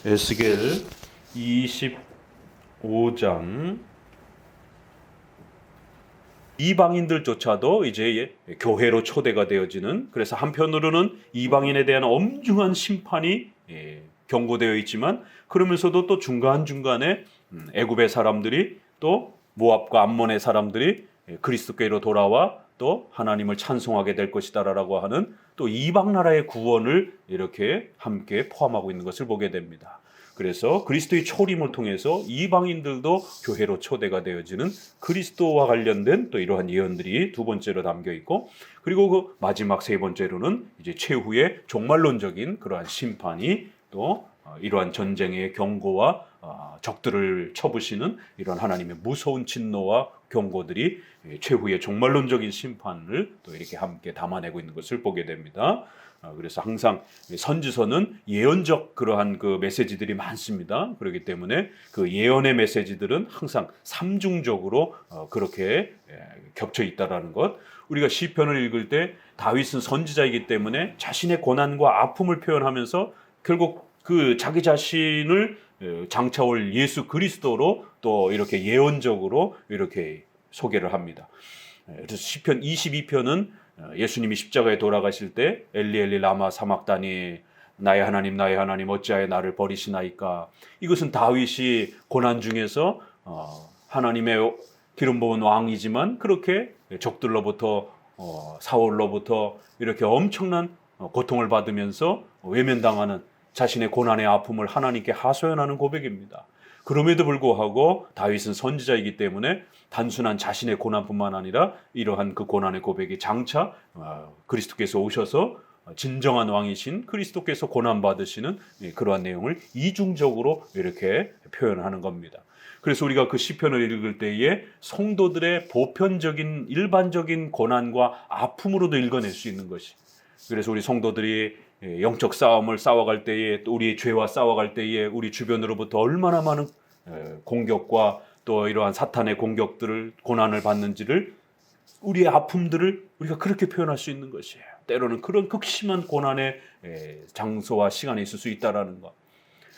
에스겔 25장. 이방인들조차도 이제 교회로 초대가 되어지는, 그래서 한편으로는 이방인에 대한 엄중한 심판이 경고되어 있지만, 그러면서도 또 중간중간에 애굽의 사람들이 또 모압과 암몬의 사람들이 그리스도께로 돌아와 또 하나님을 찬송하게 될 것이다라고 하는 또 이방 나라의 구원을 이렇게 함께 포함하고 있는 것을 보게 됩니다. 그래서 그리스도의 초림을 통해서 이방인들도 교회로 초대가 되어지는 그리스도와 관련된 또 이러한 예언들이 두 번째로 담겨 있고, 그리고 그 마지막 세 번째로는 이제 최후의 종말론적인 그러한 심판이 또 이러한 전쟁의 경고와 적들을 쳐부시는 이런 하나님의 무서운 진노와 경고들이 최후의 종말론적인 심판을 또 이렇게 함께 담아내고 있는 것을 보게 됩니다. 그래서 항상 선지서는 예언적 그러한 그 메시지들이 많습니다. 그렇기 때문에 그 예언의 메시지들은 항상 삼중적으로 그렇게 겹쳐 있다라는 것. 우리가 시편을 읽을 때 다윗은 선지자이기 때문에 자신의 고난과 아픔을 표현하면서 결국 그 자기 자신을 장차올 예수 그리스도로 또 이렇게 예언적으로 이렇게 소개를 합니다. 그래서 시편 22편은 예수님이 십자가에 돌아가실 때 엘리 엘리 라마 사막다니 나의 하나님 어찌하여 나를 버리시나이까. 이것은 다윗이 고난 중에서 하나님의 기름 부은 왕이지만 그렇게 적들로부터 사울로부터 이렇게 엄청난 고통을 받으면서 외면당하는 자신의 고난의 아픔을 하나님께 하소연하는 고백입니다. 그럼에도 불구하고 다윗은 선지자이기 때문에 단순한 자신의 고난뿐만 아니라 이러한 그 고난의 고백이 장차 그리스도께서 오셔서 진정한 왕이신 그리스도께서 고난받으시는 그러한 내용을 이중적으로 이렇게 표현하는 겁니다. 그래서 우리가 그 시편을 읽을 때에 성도들의 보편적인 일반적인 고난과 아픔으로도 읽어낼 수 있는 것이, 그래서 우리 성도들이 영적 싸움을 싸워갈 때에 또 우리의 죄와 싸워갈 때에 우리 주변으로부터 얼마나 많은 공격과 또 이러한 사탄의 공격들을 고난을 받는지를, 우리의 아픔들을 우리가 그렇게 표현할 수 있는 것이에요. 때로는 그런 극심한 고난의 장소와 시간이 있을 수 있다라는 것.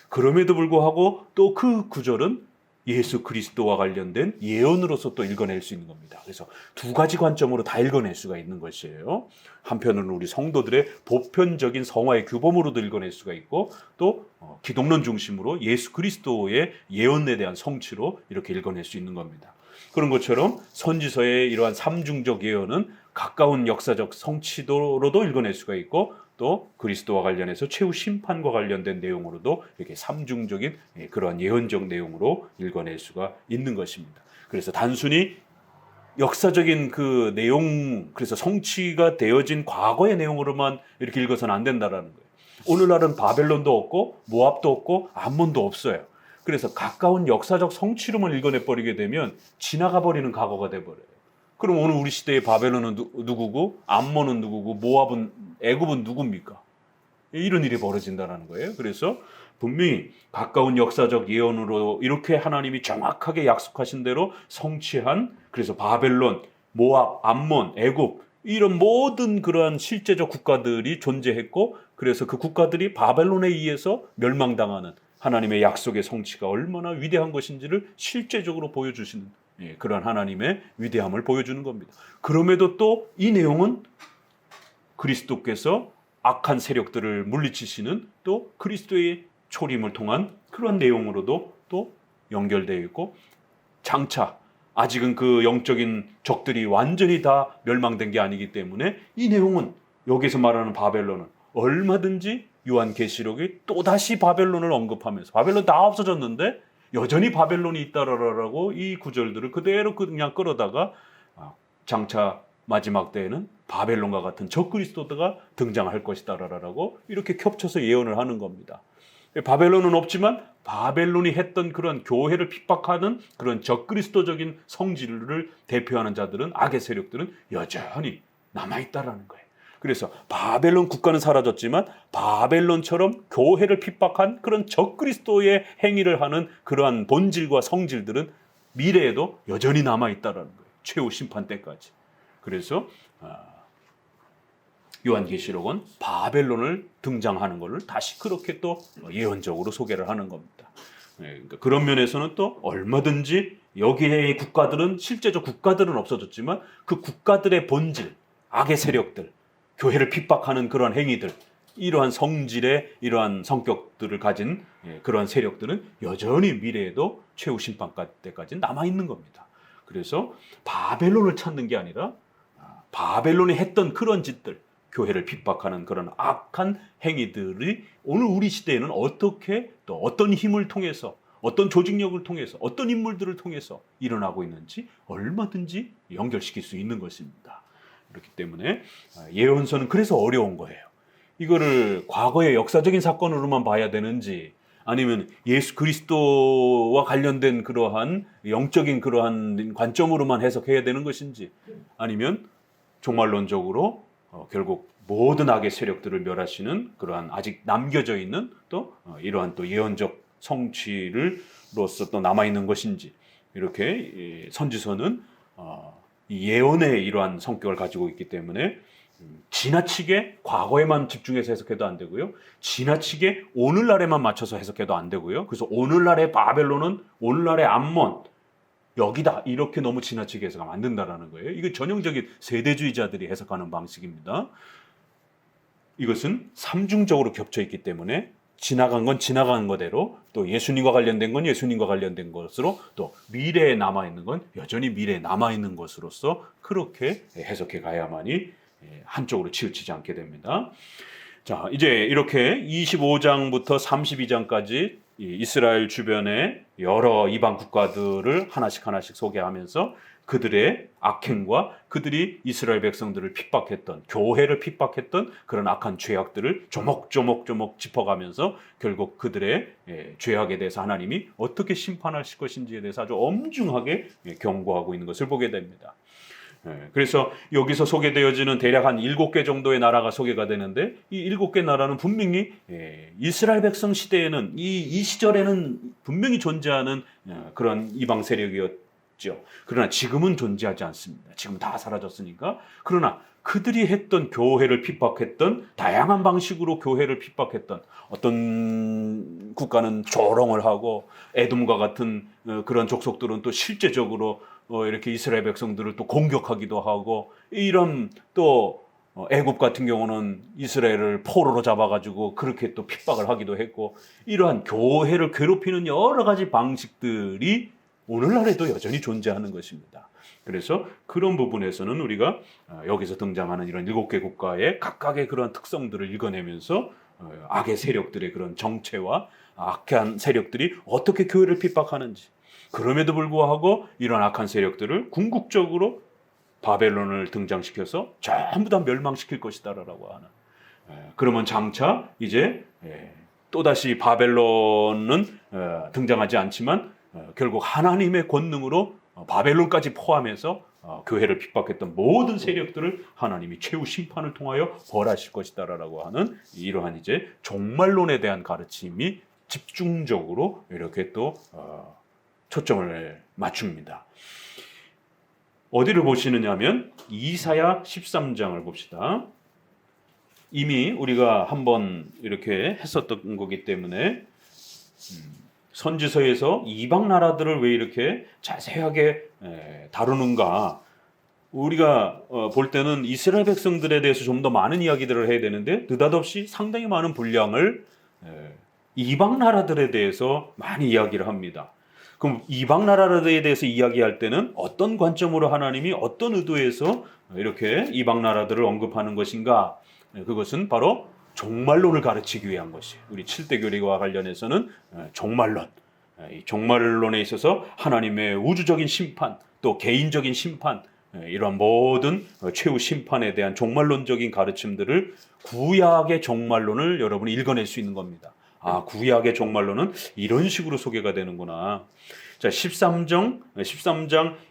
그럼에도 불구하고 또 그 구절은 예수 그리스도와 관련된 예언으로서 또 읽어낼 수 있는 겁니다. 그래서 두 가지 관점으로 다 읽어낼 수가 있는 것이에요. 한편으로는 우리 성도들의 보편적인 성화의 규범으로도 읽어낼 수가 있고, 또 기독론 중심으로 예수 그리스도의 예언에 대한 성취로 이렇게 읽어낼 수 있는 겁니다. 그런 것처럼 선지서의 이러한 삼중적 예언은 가까운 역사적 성취도로도 읽어낼 수가 있고, 또 그리스도와 관련해서 최후 심판과 관련된 내용으로도 이렇게 삼중적인 그러한 예언적 내용으로 읽어낼 수가 있는 것입니다. 그래서 단순히 역사적인 그 내용, 그래서 성취가 되어진 과거의 내용으로만 이렇게 읽어서는 안 된다라는 거예요. 오늘날은 바벨론도 없고 모압도 없고 암몬도 없어요. 그래서 가까운 역사적 성취로만 읽어내 버리게 되면 지나가 버리는 과거가 돼 버려요. 그럼 오늘 우리 시대의 바벨론은 누구고, 암몬은 누구고, 모압은, 애굽은 누굽니까? 이런 일이 벌어진다는 거예요. 그래서 분명히 가까운 역사적 예언으로 이렇게 하나님이 정확하게 약속하신 대로 성취한, 그래서 바벨론, 모압, 암몬, 애굽 이런 모든 그러한 실제적 국가들이 존재했고, 그래서 그 국가들이 바벨론에 의해서 멸망당하는 하나님의 약속의 성취가 얼마나 위대한 것인지를 실제적으로 보여주시는 그런 하나님의 위대함을 보여주는 겁니다. 그럼에도 또 이 내용은 그리스도께서 악한 세력들을 물리치시는 또 그리스도의 초림을 통한 그런 내용으로도 또 연결되어 있고, 장차 아직은 그 영적인 적들이 완전히 다 멸망된 게 아니기 때문에 이 내용은, 여기서 말하는 바벨론은 얼마든지 요한계시록이 또다시 바벨론을 언급하면서, 바벨론 다 없어졌는데 여전히 바벨론이 있다라고 이 구절들을 그대로 그냥 끌어다가 장차 마지막 때에는 바벨론과 같은 적그리스도가 등장할 것이다라고 이렇게 겹쳐서 예언을 하는 겁니다. 바벨론은 없지만 바벨론이 했던 그런 교회를 핍박하는 그런 적그리스도적인 성질을 대표하는 자들은, 악의 세력들은 여전히 남아있다라는 거예요. 그래서 바벨론 국가는 사라졌지만 바벨론처럼 교회를 핍박한 그런 적그리스도의 행위를 하는 그러한 본질과 성질들은 미래에도 여전히 남아있다라는 거예요. 최후 심판 때까지. 그래서 요한계시록은 바벨론을 등장하는 것을 다시 그렇게 또 예언적으로 소개를 하는 겁니다. 그러니까 그런 면에서는 또 얼마든지 여기의 국가들은 실제적 국가들은 없어졌지만 그 국가들의 본질, 악의 세력들, 교회를 핍박하는 그런 행위들, 이러한 성질의 이러한 성격들을 가진 그러한 세력들은 여전히 미래에도 최후 심판 때까지 남아있는 겁니다. 그래서 바벨론을 찾는 게 아니라 바벨론이 했던 그런 짓들, 교회를 핍박하는 그런 악한 행위들이 오늘 우리 시대에는 어떻게 또 어떤 힘을 통해서 어떤 조직력을 통해서 어떤 인물들을 통해서 일어나고 있는지 얼마든지 연결시킬 수 있는 것입니다. 그렇기 때문에 예언서는 그래서 어려운 거예요. 이거를 과거의 역사적인 사건으로만 봐야 되는지 아니면 예수 그리스도와 관련된 그러한 영적인 그러한 관점으로만 해석해야 되는 것인지 아니면 종말론적으로 결국 모든 악의 세력들을 멸하시는 그러한 아직 남겨져 있는 또 이러한 또 예언적 성취를로서 또 남아있는 것인지 이렇게 선지서는 이 예언의 이러한 성격을 가지고 있기 때문에 지나치게 과거에만 집중해서 해석해도 안 되고요. 지나치게 오늘날에만 맞춰서 해석해도 안 되고요. 그래서 오늘날의 바벨론은 오늘날의 암몬 여기다 이렇게 너무 지나치게 해석하면 안 된다라는 거예요. 이거 전형적인 세대주의자들이 해석하는 방식입니다. 이것은 삼중적으로 겹쳐 있기 때문에 지나간 건 지나간 거대로 또 예수님과 관련된 건 예수님과 관련된 것으로 또 미래에 남아있는 건 여전히 미래에 남아있는 것으로서 그렇게 해석해 가야만이 한쪽으로 치우치지 않게 됩니다. 자, 이제 이렇게 25장부터 32장까지 이스라엘 주변의 여러 이방 국가들을 하나씩 소개하면서 그들의 악행과 그들이 이스라엘 백성들을 핍박했던 교회를 핍박했던 그런 악한 죄악들을 조목조목 짚어가면서 결국 그들의 죄악에 대해서 하나님이 어떻게 심판하실 것인지에 대해서 아주 엄중하게 경고하고 있는 것을 보게 됩니다. 그래서 여기서 소개되어지는 대략 한 7개 정도의 나라가 소개가 되는데 이 7개 나라는 분명히 이스라엘 백성 시대에는 이 시절에는 분명히 존재하는 그런 이방 세력이었죠. 그러나 지금은 존재하지 않습니다. 지금 다 사라졌으니까. 그러나 그들이 했던 교회를 핍박했던 다양한 방식으로 교회를 핍박했던 어떤 국가는 조롱을 하고 에돔과 같은 그런 족속들은 또 실제적으로 이렇게 이스라엘 백성들을 또 공격하기도 하고 이런 또 애굽 같은 경우는 이스라엘을 포로로 잡아가지고 그렇게 또 핍박을 하기도 했고 이러한 교회를 괴롭히는 여러 가지 방식들이 오늘날에도 여전히 존재하는 것입니다. 그래서 그런 부분에서는 우리가 여기서 등장하는 이런 7개 국가의 각각의 그런 특성들을 읽어내면서 악의 세력들의 그런 정체와 악한 세력들이 어떻게 교회를 핍박하는지 그럼에도 불구하고 이런 악한 세력들을 궁극적으로 바벨론을 등장시켜서 전부 다 멸망시킬 것이다라고 하는 그러면 장차 이제 또다시 바벨론은 등장하지 않지만 결국 하나님의 권능으로 바벨론까지 포함해서 교회를 핍박했던 모든 세력들을 하나님이 최후 심판을 통하여 벌하실 것이다라고 하는 이러한 이제 종말론에 대한 가르침이 집중적으로 이렇게 또 초점을 맞춥니다. 어디를 보시느냐 하면 이사야 13장을 봅시다. 이미 우리가 한번 이렇게 했었던 거기 때문에 선지서에서 이방 나라들을 왜 이렇게 자세하게 다루는가 우리가 볼 때는 이스라엘 백성들에 대해서 좀 더 많은 이야기들을 해야 되는데 느닷없이 상당히 많은 분량을 이방 나라들에 대해서 많이 이야기를 합니다. 그럼 이방 나라들에 대해서 이야기할 때는 어떤 관점으로 하나님이 어떤 의도에서 이렇게 이방 나라들을 언급하는 것인가? 그것은 바로 종말론을 가르치기 위한 것이에요. 우리 7대 교리와 관련해서는 종말론, 이 종말론에 있어서 하나님의 우주적인 심판, 또 개인적인 심판, 이런 모든 최후 심판에 대한 종말론적인 가르침들을 구약의 종말론을 여러분이 읽어낼 수 있는 겁니다. 아, 구약의 종말론은 이런 식으로 소개가 되는구나. 자, 13장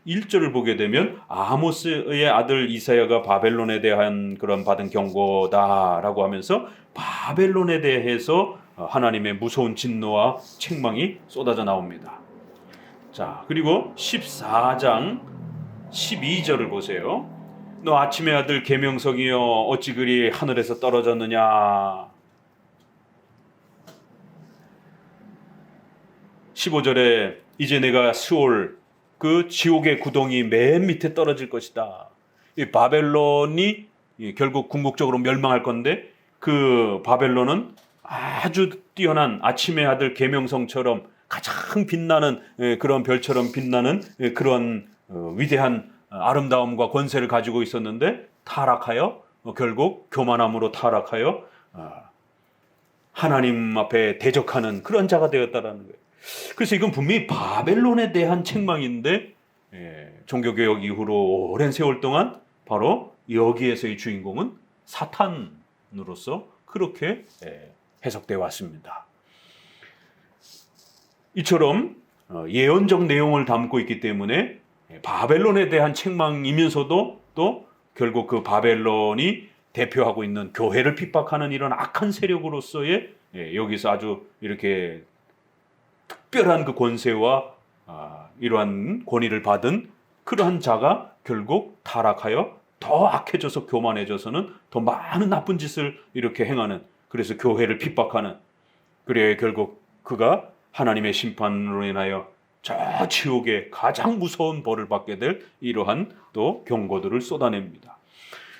1절을 보게 되면 아모스의 아들 이사야가 바벨론에 대한 그런 받은 경고다라고 하면서 바벨론에 대해서 하나님의 무서운 진노와 책망이 쏟아져 나옵니다. 자, 그리고 14장 12절을 보세요. 너 아침의 아들 계명성이여 어찌 그리 하늘에서 떨어졌느냐. 15절에 이제 내가 스올 그 지옥의 구덩이 맨 밑에 떨어질 것이다. 이 바벨론이 결국 궁극적으로 멸망할 건데 그 바벨론은 아주 뛰어난 아침의 아들 계명성처럼 가장 빛나는 그런 별처럼 빛나는 그런 위대한 아름다움과 권세를 가지고 있었는데 타락하여 결국 교만함으로 타락하여 하나님 앞에 대적하는 그런 자가 되었다라는 거예요. 그래서 이건 분명히 바벨론에 대한 책망인데 종교개혁 이후로 오랜 세월 동안 바로 여기에서의 주인공은 사탄으로서 그렇게 해석되어 왔습니다. 이처럼 예언적 내용을 담고 있기 때문에 바벨론에 대한 책망이면서도 또 결국 그 바벨론이 대표하고 있는 교회를 핍박하는 이런 악한 세력으로서의 여기서 아주 이렇게 특별한 그 권세와 이러한 권위를 받은 그러한 자가 결국 타락하여 더 악해져서 교만해져서는 더 많은 나쁜 짓을 이렇게 행하는, 그래서 교회를 핍박하는, 그래야 결국 그가 하나님의 심판으로 인하여 저 지옥의 가장 무서운 벌을 받게 될 이러한 또 경고들을 쏟아냅니다.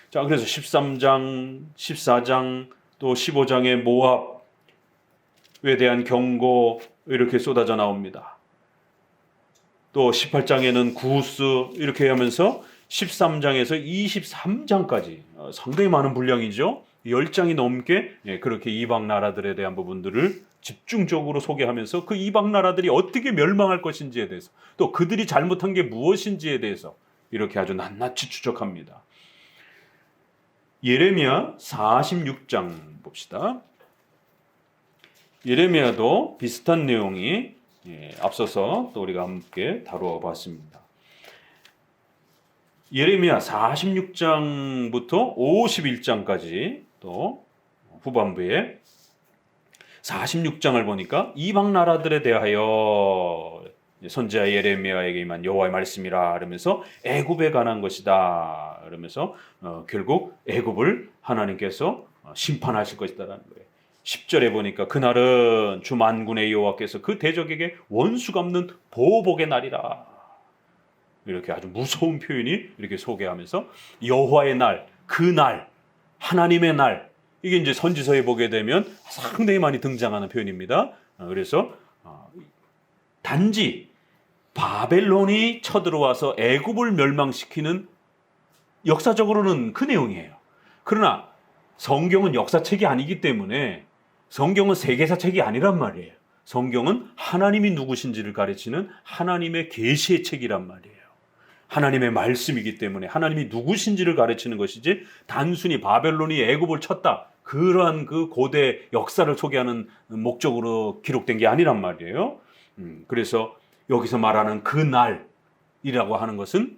자, 그래서 13장, 14장 또 15장의 모압에 대한 경고 이렇게 쏟아져 나옵니다. 또 18장에는 구스 이렇게 하면서 13장에서 23장까지 상당히 많은 분량이죠. 10장이 넘게 그렇게 이방 나라들에 대한 부분들을 집중적으로 소개하면서 그 이방 나라들이 어떻게 멸망할 것인지에 대해서, 또 그들이 잘못한 게 무엇인지에 대해서 이렇게 아주 낱낱이 추적합니다. 예레미야 46장 봅시다. 예레미야도 비슷한 내용이 앞서서 또 우리가 함께 다루어 봤습니다. 예레미야 46장부터 51장까지 또 후반부에 46장을 보니까 이방 나라들에 대하여 선지자 예레미야에게 임한 여호와의 말씀이라 그러면서 애굽에 관한 것이다 그러면서 결국 애굽을 하나님께서 심판하실 것이다라는 거예요. 10절에 보니까 그날은 주 만군의 여호와께서 그 대적에게 원수 갚는 보복의 날이라, 이렇게 아주 무서운 표현이 이렇게 소개하면서 여호와의 날, 그 날, 하나님의 날, 이게 이제 선지서에 보게 되면 상당히 많이 등장하는 표현입니다. 그래서 단지 바벨론이 쳐들어와서 애굽을 멸망시키는 역사적으로는 그 내용이에요. 그러나 성경은 역사책이 아니기 때문에, 성경은 세계사책이 아니란 말이에요. 성경은 하나님이 누구신지를 가르치는 하나님의 계시의 책이란 말이에요. 하나님의 말씀이기 때문에 하나님이 누구신지를 가르치는 것이지 단순히 바벨론이 애굽을 쳤다, 그러한 그 고대 역사를 소개하는 목적으로 기록된 게 아니란 말이에요. 그래서 여기서 말하는 그 날이라고 하는 것은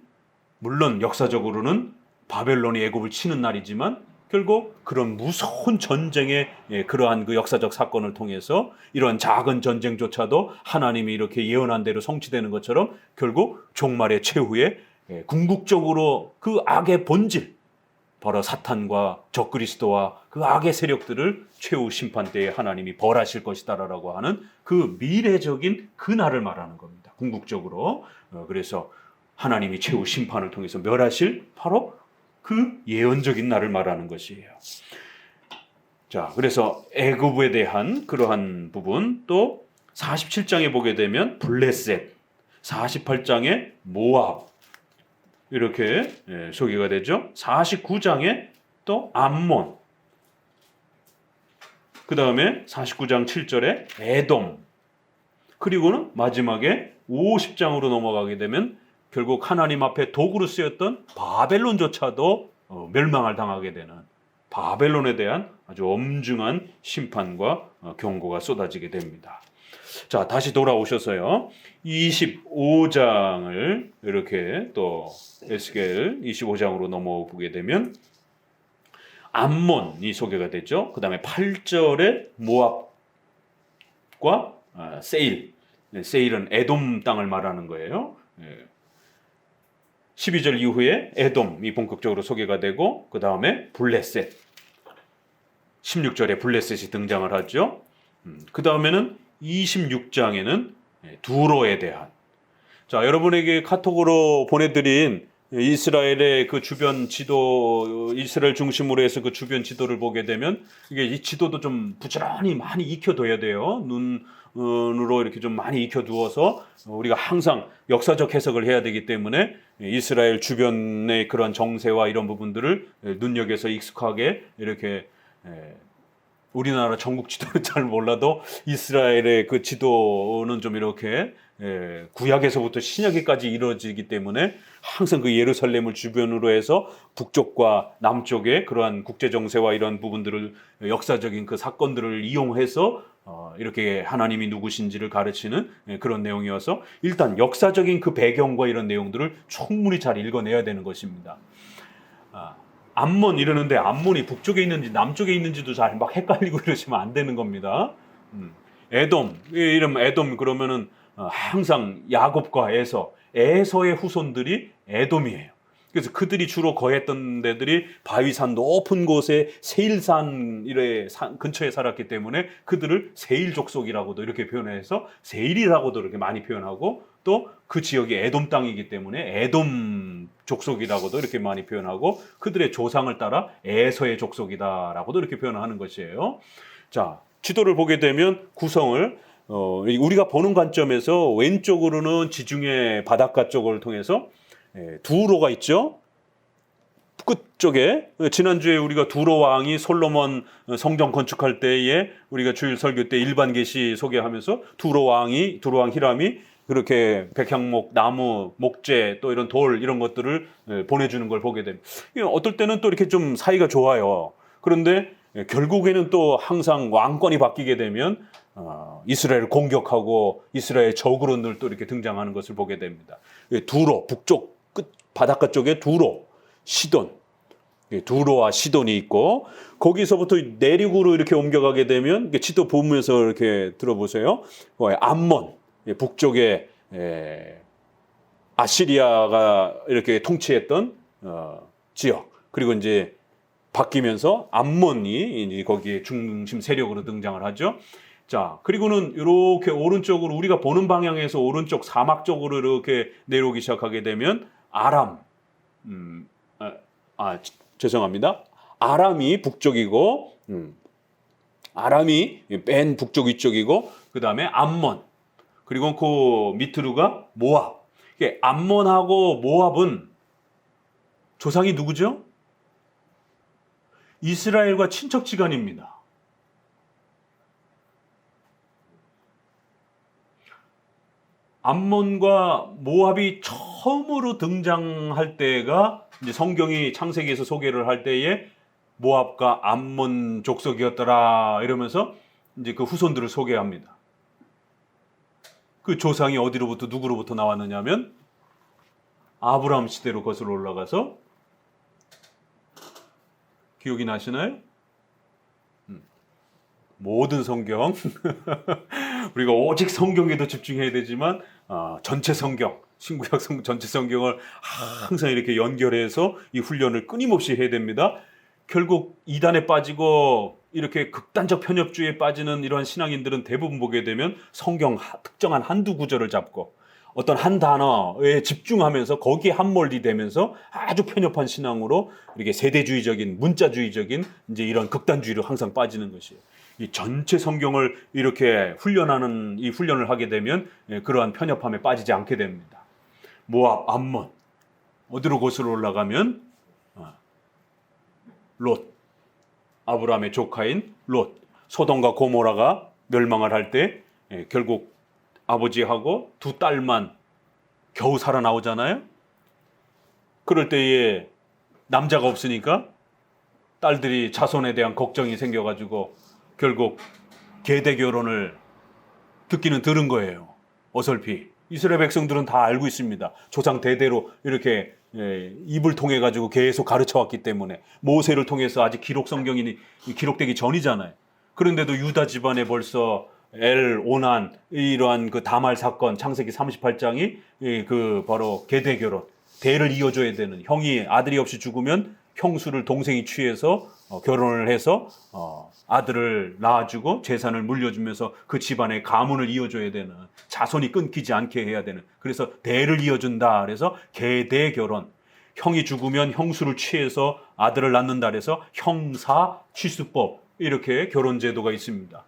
물론 역사적으로는 바벨론이 애굽을 치는 날이지만 결국 그런 무서운 전쟁의 그러한 그 역사적 사건을 통해서 이러한 작은 전쟁조차도 하나님이 이렇게 예언한 대로 성취되는 것처럼 결국 종말의 최후에 궁극적으로 그 악의 본질, 바로 사탄과 적그리스도와 그 악의 세력들을 최후 심판 때에 하나님이 벌하실 것이다라고 하는 그 미래적인 그 날을 말하는 겁니다. 궁극적으로. 그래서 하나님이 최후 심판을 통해서 멸하실 바로 그 예언적인 날을 말하는 것이에요. 자, 그래서 애굽에 대한 그러한 부분, 또 47장에 보게 되면 블레셋, 48장에 모압 이렇게 소개가 되죠. 49장에 또 암몬, 그 다음에 49장 7절에 에돔, 그리고는 마지막에 50장으로 넘어가게 되면 결국 하나님 앞에 도구로 쓰였던 바벨론조차도 멸망을 당하게 되는 바벨론에 대한 아주 엄중한 심판과 경고가 쏟아지게 됩니다. 자, 다시 돌아오셔서요. 25장을 이렇게 또 에스겔 25장으로 넘어보게 되면 암몬이 소개가 되죠. 그 다음에 8절에 모압과 세일, 세일은 에돔 땅을 말하는 거예요. 12절 이후에 에돔이 본격적으로 소개가 되고 그 다음에 블레셋 16절에 블레셋이 등장을 하죠. 그 다음에는 26장에는 두로에 대한 자 여러분에게 카톡으로 보내드린 이스라엘의 그 주변 지도 이스라엘 중심으로 해서 그 주변 지도를 보게 되면 이게 이 지도도 좀 부지런히 많이 익혀둬야 돼요. 눈으로 이렇게 좀 많이 익혀두어서 우리가 항상 역사적 해석을 해야 되기 때문에 이스라엘 주변의 그런 정세와 이런 부분들을 눈여겨서 익숙하게 이렇게 우리나라 전국 지도는 잘 몰라도 이스라엘의 그 지도는 좀 이렇게 구약에서부터 신약에까지 이루어지기 때문에 항상 그 예루살렘을 주변으로 해서 북쪽과 남쪽의 그러한 국제 정세와 이런 부분들을 역사적인 그 사건들을 이용해서 이렇게 하나님이 누구신지를 가르치는 그런 내용이어서 일단 역사적인 그 배경과 이런 내용들을 충분히 잘 읽어내야 되는 것입니다. 암몬 이러는데 암몬이 북쪽에 있는지 남쪽에 있는지도 잘 막 헷갈리고 이러시면 안 되는 겁니다. 에돔 이러면 에돔 그러면은 항상 야곱과 에서의 후손들이 에돔이에요. 그래서 그들이 주로 거했던 데들이 바위산 높은 곳에 세일산 근처에 살았기 때문에 그들을 세일 족속이라고도 이렇게 표현해서 세일이라고도 이렇게 많이 표현하고 또 그 지역이 에돔 땅이기 때문에 에돔 족속이라고도 이렇게 많이 표현하고 그들의 조상을 따라 에서의 족속이다라고도 이렇게 표현하는 것이에요. 자, 지도를 보게 되면 구성을 우리가 보는 관점에서 왼쪽으로는 지중해 바닷가 쪽을 통해서 두로가 있죠. 끝쪽에 지난주에 우리가 두로 왕이 솔로몬 성전 건축할 때에 우리가 주일 설교 때 일반 계시 소개하면서 두로 왕 히람이 그렇게 백향목, 나무, 목재 또 이런 돌 이런 것들을 보내주는 걸 보게 됩니다. 어떨 때는 또 이렇게 좀 사이가 좋아요. 그런데 결국에는 또 항상 왕권이 바뀌게 되면 이스라엘을 공격하고 이스라엘 적으로 늘 또 이렇게 등장하는 것을 보게 됩니다. 두로 북쪽 끝 바닷가 쪽에 두로, 시돈, 두로와 시돈이 있고 거기서부터 내륙으로 이렇게 옮겨가게 되면 지도 보면서 이렇게 들어보세요. 암몬 북쪽에 아시리아가 이렇게 통치했던 지역 그리고 이제 바뀌면서 암몬이 이제 거기에 중심 세력으로 등장을 하죠. 자, 그리고는 이렇게 오른쪽으로 우리가 보는 방향에서 오른쪽 사막 쪽으로 이렇게 내려오기 시작하게 되면 아람, 죄송합니다. 아람이 북쪽이고, 아람이 맨 북쪽 위쪽이고, 그 다음에 암몬, 그리고 그 밑으로가 모압. 암몬하고 모압은 조상이 누구죠? 이스라엘과 친척지간입니다. 암몬과 모압이 처음으로 등장할 때가 이제 성경이 창세기에서 소개를 할 때에 모압과 암몬 족속이었더라 이러면서 이제 그 후손들을 소개합니다. 그 조상이 어디로부터 누구로부터 나왔느냐면 아브라함 시대로 거슬러 올라가서 기억이 나시나요? 모든 성경 우리가 오직 성경에도 집중해야 되지만 전체 성경 신구약 전체 성경을 항상 이렇게 연결해서 이 훈련을 끊임없이 해야 됩니다. 결국 이단에 빠지고 이렇게 극단적 편협주의에 빠지는 이러한 신앙인들은 대부분 보게 되면 성경 특정한 한두 구절을 잡고 어떤 한 단어에 집중하면서 거기에 함몰이 되면서 아주 편협한 신앙으로 이렇게 세대주의적인 문자주의적인 이제 이런 극단주의로 항상 빠지는 것이에요. 이 전체 성경을 이렇게 훈련하는 이 훈련을 하게 되면 그러한 편협함에 빠지지 않게 됩니다. 모압, 암몬 어디로 거슬러 올라가면 롯, 아브라함의 조카인 롯, 소돔과 고모라가 멸망을 할 때 결국 아버지하고 두 딸만 겨우 살아나오잖아요. 그럴 때에 남자가 없으니까 딸들이 자손에 대한 걱정이 생겨가지고 결국 계대 결혼을 듣기는 들은 거예요. 어설피. 이스라엘 백성들은 다 알고 있습니다. 조상 대대로 이렇게 입을 통해 가지고 계속 가르쳐 왔기 때문에 모세를 통해서 아직 기록 성경이 기록되기 전이잖아요. 그런데도 유다 집안에 벌써 오난 이러한 그 다말 사건 창세기 38장이 그 바로 계대 결혼 대를 이어줘야 되는, 형이 아들이 없이 죽으면 형수를 동생이 취해서 결혼을 해서 아들을 낳아주고 재산을 물려주면서 그 집안의 가문을 이어줘야 되는, 자손이 끊기지 않게 해야 되는, 그래서 대를 이어준다. 그래서 계대 결혼. 형이 죽으면 형수를 취해서 아들을 낳는다. 그래서 형사 취수법, 이렇게 결혼 제도가 있습니다.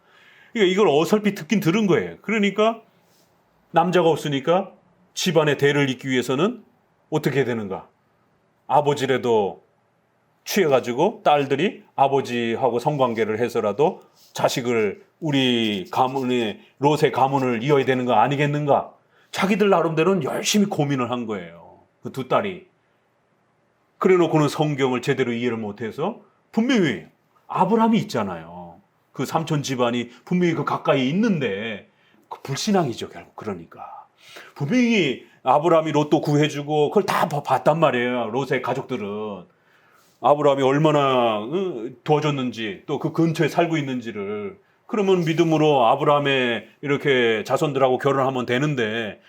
이걸 어설피 듣긴 들은 거예요. 그러니까 남자가 없으니까 집안의 대를 잇기 위해서는 어떻게 해야 되는가? 아버지라도 취해가지고 딸들이 아버지하고 성관계를 해서라도 자식을, 우리 가문의 롯의 가문을 이어야 되는 거 아니겠는가? 자기들 나름대로는 열심히 고민을 한 거예요. 그 두 딸이. 그래 놓고는 성경을 제대로 이해를 못해서, 분명히 아브라함이 있잖아요. 그 삼촌 집안이 분명히 그 가까이 있는데, 그 불신앙이죠, 결국. 그러니까 분명히 아브라함이 롯도 구해주고 그걸 다 봤단 말이에요. 롯의 가족들은 아브라함이 얼마나 도와줬는지, 또 그 근처에 살고 있는지를. 그러면 믿음으로 아브라함의 이렇게 자손들하고 결혼하면 되는데,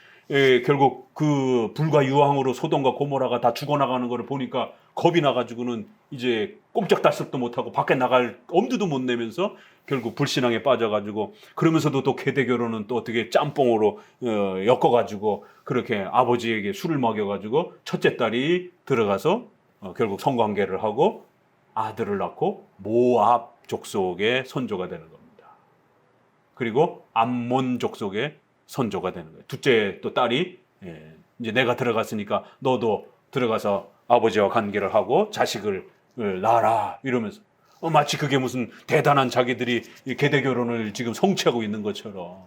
결국 그 불과 유황으로 소돔과 고모라가 다 죽어나가는 것을 보니까 겁이 나가지고는 이제 꼼짝달싹도 못하고 밖에 나갈 엄두도 못 내면서 결국 불신앙에 빠져가지고, 그러면서도 또 계대 결혼은 또 어떻게 짬뽕으로 엮어가지고 그렇게 아버지에게 술을 먹여가지고 첫째 딸이 들어가서 결국 성관계를 하고 아들을 낳고 모압 족속의 선조가 되는 겁니다. 그리고 암몬 족속의 선조가 되는 거예요. 둘째 또 딸이 이제 내가 들어갔으니까 너도 들어가서 아버지와 관계를 하고 자식을 낳아라, 이러면서 마치 그게 무슨 대단한, 자기들이 계대 결혼을 지금 성취하고 있는 것처럼,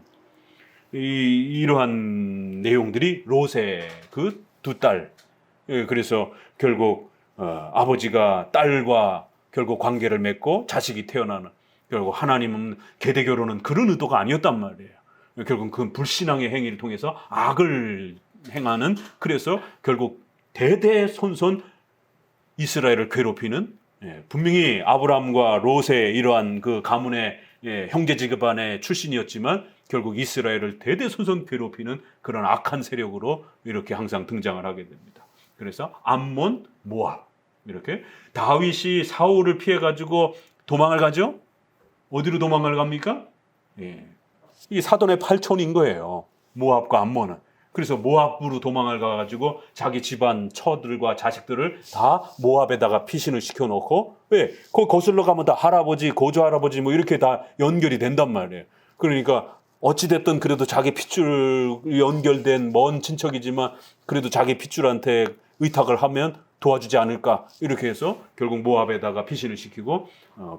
이러한 내용들이 롯의 그 두 딸. 그래서 결국 아버지가 딸과 결국 관계를 맺고 자식이 태어나는, 결국 하나님은 계대 결혼은 그런 의도가 아니었단 말이에요. 결국 그 불신앙의 행위를 통해서 악을 행하는, 그래서 결국 대대손손 이스라엘을 괴롭히는, 분명히 아브라함과 롯의 이러한 그 가문의 형제지간의 출신이었지만 결국 이스라엘을 대대손손 괴롭히는 그런 악한 세력으로 이렇게 항상 등장을 하게 됩니다. 그래서 암몬, 모압, 이렇게. 다윗이 사울을 피해가지고 도망을 가죠? 어디로 도망을 갑니까? 이 사돈의 팔촌인 거예요, 모압과 암몬은. 그래서 모압으로 도망을 가가지고 자기 집안 처들과 자식들을 다 모압에다가 피신을 시켜놓고, 왜? 거기 거슬러 가면 다 할아버지, 고조 할아버지 뭐 이렇게 다 연결이 된단 말이에요. 그러니까 어찌됐든 그래도 자기 핏줄 연결된 먼 친척이지만 그래도 자기 핏줄한테 의탁을 하면 도와주지 않을까, 이렇게 해서 결국 모압에다가 피신을 시키고,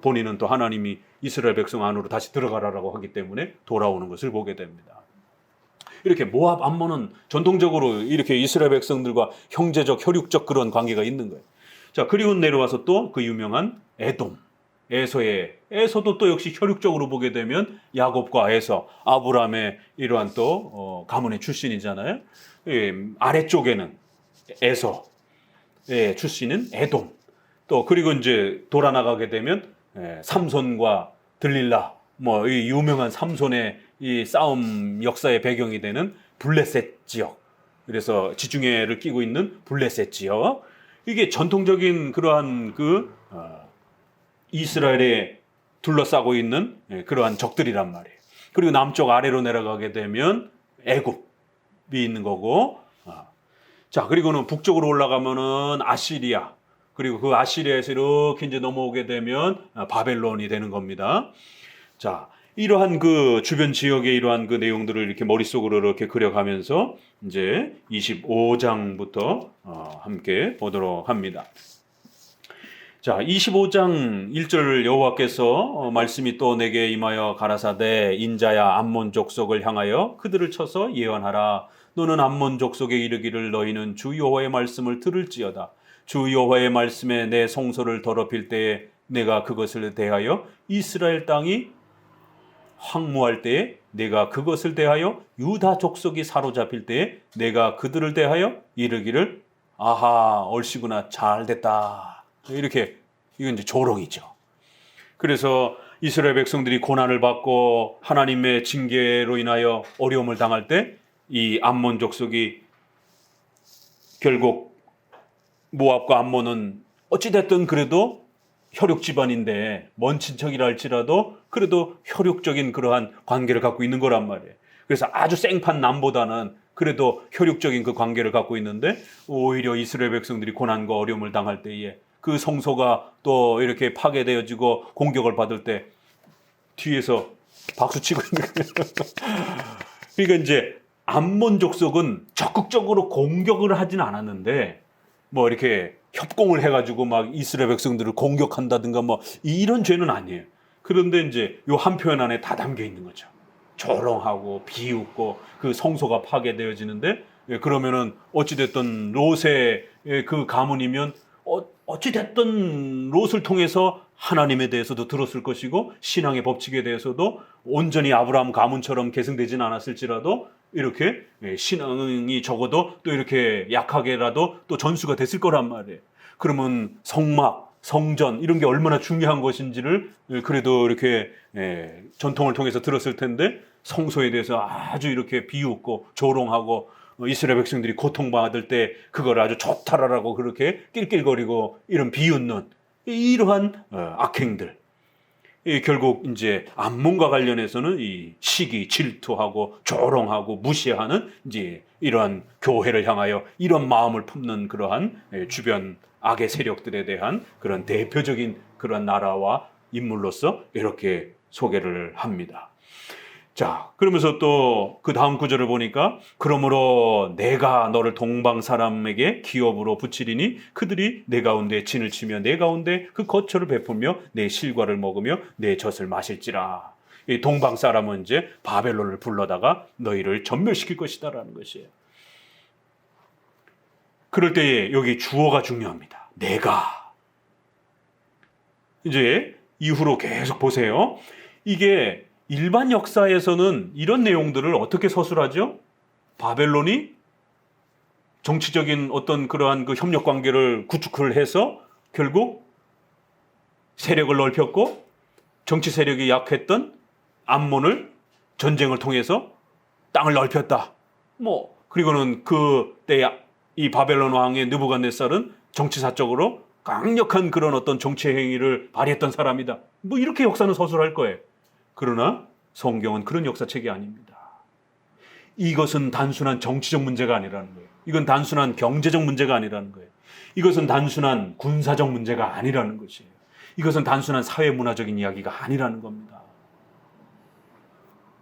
본인은 또 하나님이 이스라엘 백성 안으로 다시 들어가라라고 하기 때문에 돌아오는 것을 보게 됩니다. 이렇게 모압, 암몬은 전통적으로 이렇게 이스라엘 백성들과 형제적, 혈육적 그런 관계가 있는 거예요. 자, 그리고 내려와서 또 그 유명한 에돔, 에서도 또 역시 혈육적으로 보게 되면 야곱과 에서, 아브라함의 이러한 또 가문의 출신이잖아요. 아래쪽에는 에서 출신은 에돔. 또 그리고 이제 돌아나가게 되면 삼손과 들릴라, 뭐 이 유명한 삼손의 이 싸움 역사의 배경이 되는 블레셋 지역, 그래서 지중해를 끼고 있는 블레셋 지역, 이게 전통적인 그러한 그 이스라엘에 둘러싸고 있는 그러한 적들이란 말이에요. 그리고 남쪽 아래로 내려가게 되면 애굽이 있는 거고, 자, 그리고는 북쪽으로 올라가면은 아시리아, 그리고 그 아시리아에서 이렇게 이제 넘어오게 되면 바벨론이 되는 겁니다. 자, 이러한 그 주변 지역의 이러한 그 내용들을 이렇게 머릿속으로 이렇게 그려가면서 이제 25장부터 함께 보도록 합니다. 자, 25장 1절 여호와께서 말씀이 또 내게 임하여 가라사대, 인자야 암몬 족속을 향하여 그들을 쳐서 예언하라. 너는 암몬 족속에 이르기를, 너희는 주 여호와의 말씀을 들을지어다. 주 여호와의 말씀에 내 성소를 더럽힐 때에 내가 그것을 대하여, 이스라엘 땅이 황무할 때에 내가 그것을 대하여, 유다 족속이 사로잡힐 때에 내가 그들을 대하여 이르기를, 아하, 얼씨구나, 잘됐다. 이렇게, 이건 이제 조롱이죠. 그래서 이스라엘 백성들이 고난을 받고 하나님의 징계로 인하여 어려움을 당할 때 이 암몬 족속이 결국 모압과 암몬은 어찌됐든 그래도 혈육 집안인데 먼 친척이라 할지라도 그래도 혈육적인 그러한 관계를 갖고 있는 거란 말이에요. 그래서 아주 생판 남보다는 그래도 혈육적인 그 관계를 갖고 있는데 오히려 이스라엘 백성들이 고난과 어려움을 당할 때에 그 성소가 또 이렇게 파괴되어지고 공격을 받을 때 뒤에서 박수 치고 있는 거예요. 그러니까 이제 암몬 족속은 적극적으로 공격을 하진 않았는데 뭐 이렇게 협공을 해가지고 막 이스라엘 백성들을 공격한다든가 뭐 이런 죄는 아니에요. 그런데 이제 요 한 표현 안에 다 담겨 있는 거죠. 조롱하고 비웃고 그 성소가 파괴되어지는데 그러면은 어찌됐든 롯의 그 가문이면 어찌됐든 롯을 통해서 하나님에 대해서도 들었을 것이고 신앙의 법칙에 대해서도 온전히 아브라함 가문처럼 계승되진 않았을지라도 이렇게 신앙이 적어도 또 이렇게 약하게라도 또 전수가 됐을 거란 말이에요. 그러면 성막, 성전 이런 게 얼마나 중요한 것인지를 그래도 이렇게 전통을 통해서 들었을 텐데 성소에 대해서 아주 이렇게 비웃고 조롱하고 이스라엘 백성들이 고통받을 때 그걸 아주 좋다라고 그렇게 낄낄거리고 이런 비웃는 이러한 악행들. 결국 이제 암몬과 관련해서는 이 시기, 질투하고 조롱하고 무시하는 이제 이러한 교회를 향하여 이런 마음을 품는 그러한 주변 악의 세력들에 대한 그런 대표적인 그런 나라와 인물로서 이렇게 소개를 합니다. 자, 그러면서 또 그 다음 구절을 보니까 그러므로 내가 너를 동방 사람에게 기업으로 붙이리니 그들이 내 가운데 진을 치며 내 가운데 그 거처를 베풀며 내 실과를 먹으며 내 젖을 마실지라. 이 동방 사람은 이제 바벨론을 불러다가 너희를 전멸시킬 것이다라는 것이에요. 그럴 때에 여기 주어가 중요합니다. 내가. 이제 이후로 계속 보세요. 이게 일반 역사에서는 이런 내용들을 어떻게 서술하죠? 바벨론이 정치적인 어떤 그러한 그 협력 관계를 구축을 해서 결국 세력을 넓혔고 정치 세력이 약했던 암몬을 전쟁을 통해서 땅을 넓혔다. 그리고는 그때 이 바벨론 왕의 느부갓네살은 정치사적으로 강력한 그런 어떤 정치 행위를 발휘했던 사람이다. 이렇게 역사는 서술할 거예요. 그러나 성경은 그런 역사책이 아닙니다. 이것은 단순한 정치적 문제가 아니라는 거예요. 이건 단순한 경제적 문제가 아니라는 거예요. 이것은 단순한 군사적 문제가 아니라는 것이에요. 이것은 단순한 사회문화적인 이야기가 아니라는 겁니다.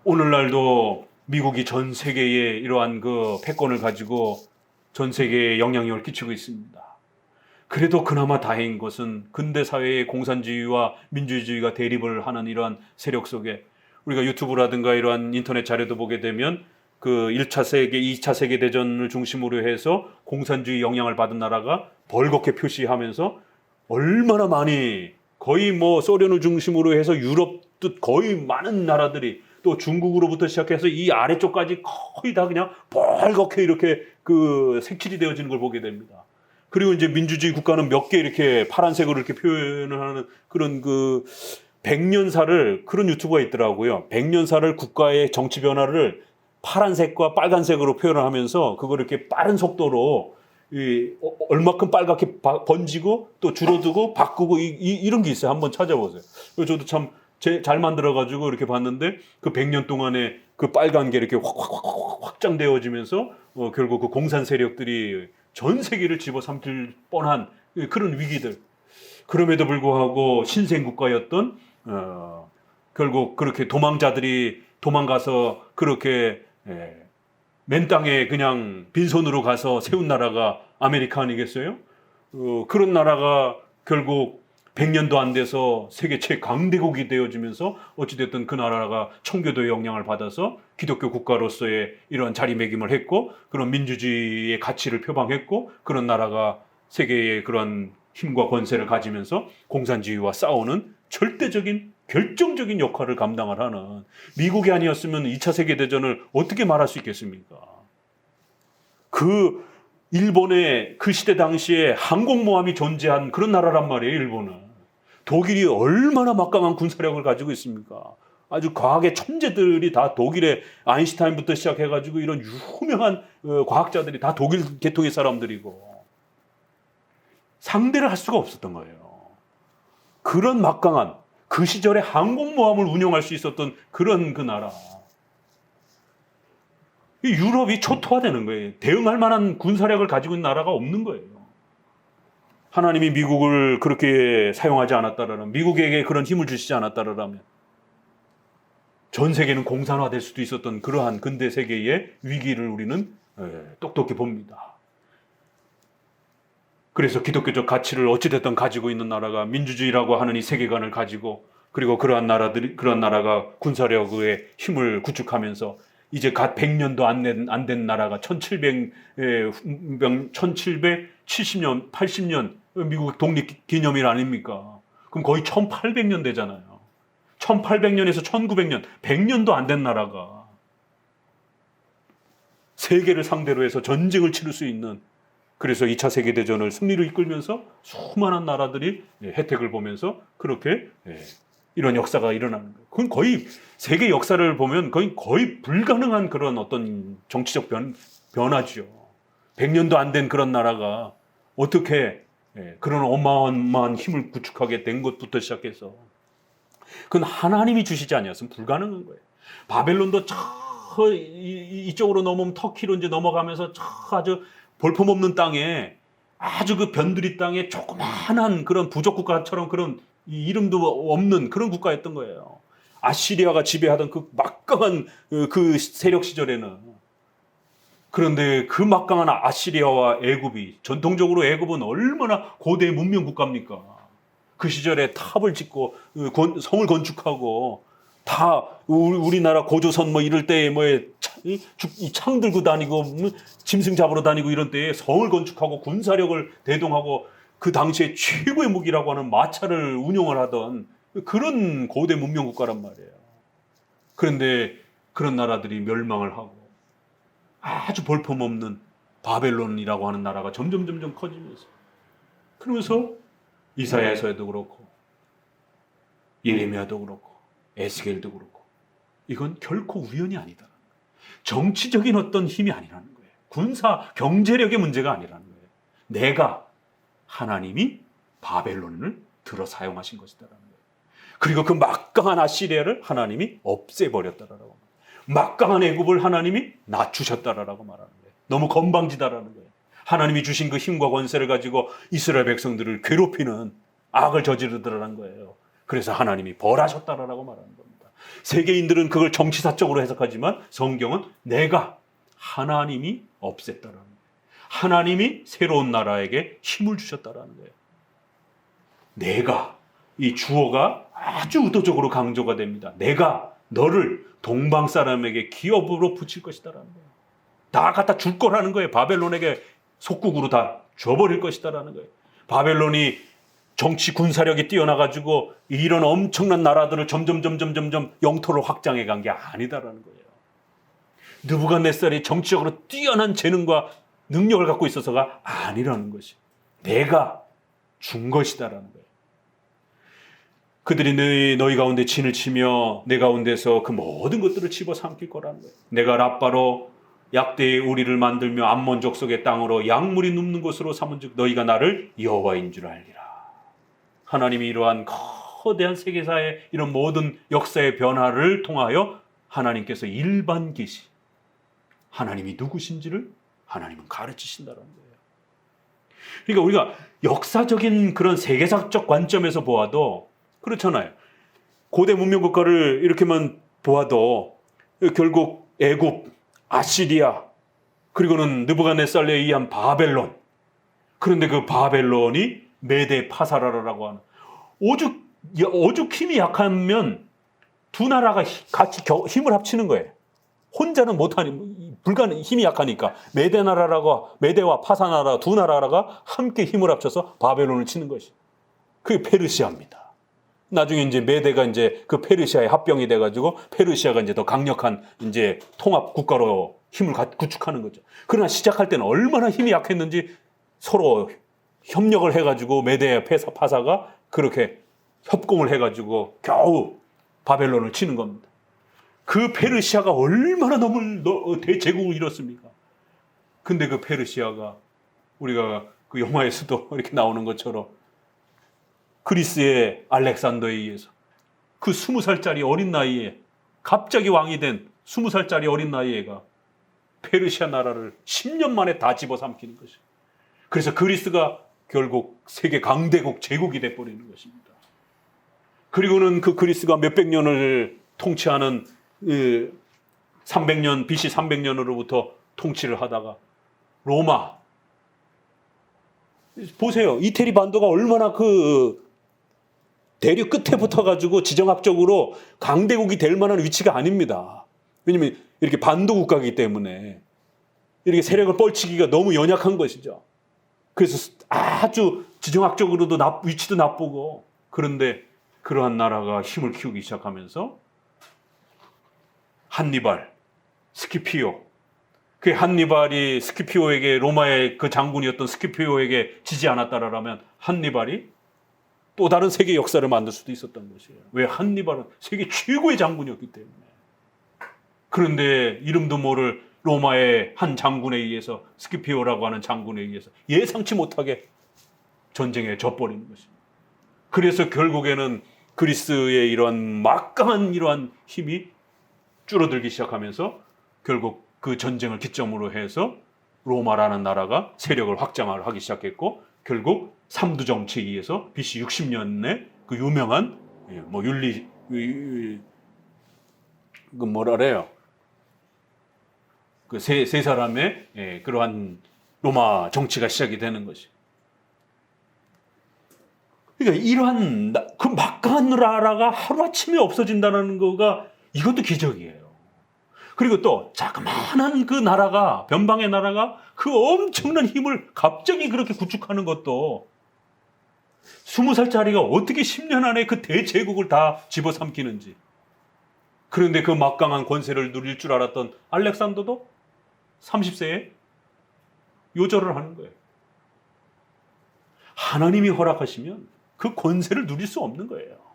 오늘날도 미국이 전 세계에 이러한 그 패권을 가지고 전 세계에 영향력을 끼치고 있습니다. 그래도 그나마 다행인 것은 근대 사회의 공산주의와 민주주의가 대립을 하는 이러한 세력 속에 우리가 유튜브라든가 이러한 인터넷 자료도 보게 되면 그 1차 세계, 2차 세계대전을 중심으로 해서 공산주의 영향을 받은 나라가 벌겋게 표시하면서 얼마나 많이 거의 소련을 중심으로 해서 유럽도 거의 많은 나라들이 또 중국으로부터 시작해서 이 아래쪽까지 거의 다 그냥 벌겋게 이렇게 그 색칠이 되어지는 걸 보게 됩니다. 그리고 이제 민주주의 국가는 몇 개 이렇게 파란색으로 이렇게 표현을 하는 그런 그 백년사를 그런 유튜버가 있더라고요. 백년사를 국가의 정치 변화를 파란색과 빨간색으로 표현을 하면서 그걸 이렇게 빠른 속도로 얼마큼 빨갛게 번지고 또 줄어들고 바꾸고 이런 게 있어요. 한번 찾아보세요. 저도 참 잘 만들어가지고 이렇게 봤는데 그 100년 동안에 그 빨간 게 이렇게 확장되어지면서 결국 그 공산 세력들이 전 세계를 집어삼킬 뻔한 그런 위기들. 그럼에도 불구하고 신생국가였던 결국 그렇게 도망자들이 도망가서 그렇게 맨 땅에 그냥 빈손으로 가서 세운 나라가 아메리카 아니겠어요? 그런 나라가 결국 100년도 안 돼서 세계 최강대국이 되어지면서 어찌됐든 그 나라가 청교도의 영향을 받아서 기독교 국가로서의 이런 자리매김을 했고 그런 민주주의의 가치를 표방했고 그런 나라가 세계의 그런 힘과 권세를 가지면서 공산주의와 싸우는 절대적인 결정적인 역할을 감당을 하는 미국이 아니었으면 2차 세계대전을 어떻게 말할 수 있겠습니까? 그 일본의 그 시대 당시에 항공모함이 존재한 그런 나라란 말이에요. 일본은. 독일이 얼마나 막강한 군사력을 가지고 있습니까? 아주 과학의 천재들이 다 독일의 아인슈타인부터 시작해가지고 이런 유명한 과학자들이 다 독일 계통의 사람들이고 상대를 할 수가 없었던 거예요. 그런 막강한 그 시절에 항공모함을 운영할 수 있었던 그런 그 나라. 유럽이 초토화되는 거예요. 대응할 만한 군사력을 가지고 있는 나라가 없는 거예요. 하나님이 미국을 그렇게 사용하지 않았다라면, 미국에게 그런 힘을 주시지 않았다라면 전 세계는 공산화될 수도 있었던 그러한 근대 세계의 위기를 우리는 똑똑히 봅니다. 그래서 기독교적 가치를 어찌됐든 가지고 있는 나라가 민주주의라고 하는 이 세계관을 가지고, 그리고 그러한 나라가 군사력의 힘을 구축하면서 이제 갓 100년도 안 된 나라가 1770년, 80년 미국 독립 기념일 아닙니까? 그럼 거의 1800년 되잖아요. 1800년에서 1900년, 100년도 안 된 나라가 세계를 상대로 해서 전쟁을 치를 수 있는, 그래서 2차 세계대전을 승리로 이끌면서 수많은 나라들이 혜택을 보면서 그렇게 이런 역사가 일어나는 거예요. 그건 거의 세계 역사를 보면 거의 불가능한 그런 어떤 정치적 변화죠. 100년도 안 된 그런 나라가 어떻게 그런 어마어마한 힘을 구축하게 된 것부터 시작해서 그건 하나님이 주시지 아니었으면 불가능한 거예요. 바벨론도 이쪽으로 넘으면 터키로 이제 넘어가면서 아주 볼품없는 땅에, 아주 그 변두리 땅에 조그마한 그런 부족 국가처럼 그런 이름도 없는 그런 국가였던 거예요. 아시리아가 지배하던 그 막강한 그 세력 시절에는. 그런데 그 막강한 아시리아와 애굽이, 전통적으로 애굽은 얼마나 고대 문명 국가입니까? 그 시절에 탑을 짓고 성을 건축하고, 다 우리나라 고조선 뭐 이럴 때에 창 들고 다니고 짐승 잡으러 다니고 이런 때에 성을 건축하고 군사력을 대동하고, 그 당시에 최고의 무기라고 하는 마차를 운용을 하던 그런 고대 문명 국가란 말이에요. 그런데 그런 나라들이 멸망을 하고 아주 볼품없는 바벨론이라고 하는 나라가 점점 커지면서, 그러면서 이사야서에도 그렇고 예레미야도 그렇고 에스겔도 그렇고, 이건 결코 우연이 아니다. 정치적인 어떤 힘이 아니라는 거예요. 군사 경제력의 문제가 아니라는 거예요. 내가, 하나님이 바벨론을 들어 사용하신 것이다라는 거예요. 그리고 그 막강한 아시리아를 하나님이 없애버렸다라고 합니다. 막강한 애굽을 하나님이 낮추셨다라고 말하는 거예요. 너무 건방지다라는 거예요. 하나님이 주신 그 힘과 권세를 가지고 이스라엘 백성들을 괴롭히는 악을 저지르더라는 거예요. 그래서 하나님이 벌하셨다라고 말하는 겁니다. 세계인들은 그걸 정치사적으로 해석하지만 성경은 내가, 하나님이 없앴다라는 거예요. 하나님이 새로운 나라에게 힘을 주셨다라는 거예요. 내가, 이 주어가 아주 의도적으로 강조가 됩니다. 내가 너를 동방 사람에게 기업으로 붙일 것이다라는 거예요. 다 갖다 줄 거라는 거예요. 바벨론에게 속국으로 다 줘버릴 것이다라는 거예요. 바벨론이 정치 군사력이 뛰어나가지고 이런 엄청난 나라들을 점점 영토를 확장해 간 게 아니다라는 거예요. 느부갓네살이 정치적으로 뛰어난 재능과 능력을 갖고 있어서가 아니라는 것이, 내가 준 것이다라는 거예요. 그들이 너희 가운데 진을 치며 내 가운데서 그 모든 것들을 집어삼킬 거라는 거예요. 내가 라빠로 약대의 우리를 만들며 암몬 족속의 땅으로 약물이 눕는 곳으로 삼은즉 너희가 나를 여호와인 줄 알리라. 하나님이 이러한 거대한 세계사의 이런 모든 역사의 변화를 통하여 하나님께서 일반 계시, 하나님이 누구신지를 하나님은 가르치신다는 거예요. 그러니까 우리가 역사적인 그런 세계사적 관점에서 보아도 그렇잖아요. 고대 문명 국가를 이렇게만 보아도 결국 애굽, 아시리아, 그리고는 느부갓네살에 의한 바벨론. 그런데 그 바벨론이 메데 파사라라고 하는, 오죽 힘이 약하면 두 나라가 같이 힘을 합치는 거예요. 혼자는 못하니, 힘이 약하니까 메데와 파사나라 두 나라가 함께 힘을 합쳐서 바벨론을 치는 것이, 그게 페르시아입니다. 나중에 이제 메데가 이제 그 페르시아에 합병이 돼가지고 페르시아가 이제 더 강력한 이제 통합 국가로 힘을 구축하는 거죠. 그러나 시작할 때는 얼마나 힘이 약했는지 서로 협력을 해가지고 메데와 파사가 그렇게 협공을 해가지고 겨우 바벨론을 치는 겁니다. 그 페르시아가 얼마나 대제국을 이뤘습니까? 근데 그 페르시아가 우리가 그 영화에서도 이렇게 나오는 것처럼 그리스의 알렉산더에 의해서 그 20살짜리 어린 나이에 갑자기 왕이 된 20살짜리 어린 나이 애가 페르시아 나라를 10년 만에 다 집어삼키는 것이에요. 그래서 그리스가 결국 세계 강대국 제국이 돼버리는 것입니다. 그리고는 그 그리스가 몇백 년을 통치하는 300년, BC 300년으로부터 통치를 하다가 로마, 보세요. 이태리 반도가 얼마나 그 대륙 끝에 붙어가지고 지정학적으로 강대국이 될 만한 위치가 아닙니다. 왜냐하면 이렇게 반도 국가이기 때문에 이렇게 세력을 뻘치기가 너무 연약한 것이죠. 그래서 아주 지정학적으로도 위치도 나쁘고, 그런데 그러한 나라가 힘을 키우기 시작하면서 한니발, 스키피오, 그 한니발이 스키피오에게, 로마의 그 장군이었던 스키피오에게 지지 않았다라면 한니발이 또 다른 세계 역사를 만들 수도 있었던 것이에요. 왜? 한니발은 세계 최고의 장군이었기 때문에. 그런데 이름도 모를 로마의 한 장군에 의해서, 스키피오라고 하는 장군에 의해서 예상치 못하게 전쟁에 져버리는 것입니다. 그래서 결국에는 그리스의 이러한 막강한 이러한 힘이 줄어들기 시작하면서 결국 그 전쟁을 기점으로 해서 로마라는 나라가 세력을 확장을 하기 시작했고, 결국 삼두 정치에 의해서 BC 60년에 그 유명한 그 뭐라래요? 그 세 사람의 그러한 로마 정치가 시작이 되는 것이. 그러니까 이러한 그 막강한 나라가 하루아침에 없어진다는 거가 이것도 기적이에요. 그리고 또 자그마한 그 나라가, 변방의 나라가 그 엄청난 힘을 갑자기 그렇게 구축하는 것도, 20살짜리가 어떻게 10년 안에 그 대제국을 다 집어삼키는지. 그런데 그 막강한 권세를 누릴 줄 알았던 알렉산더도 30세에 요절을 하는 거예요. 하나님이 허락하시면 그 권세를 누릴 수 없는 거예요.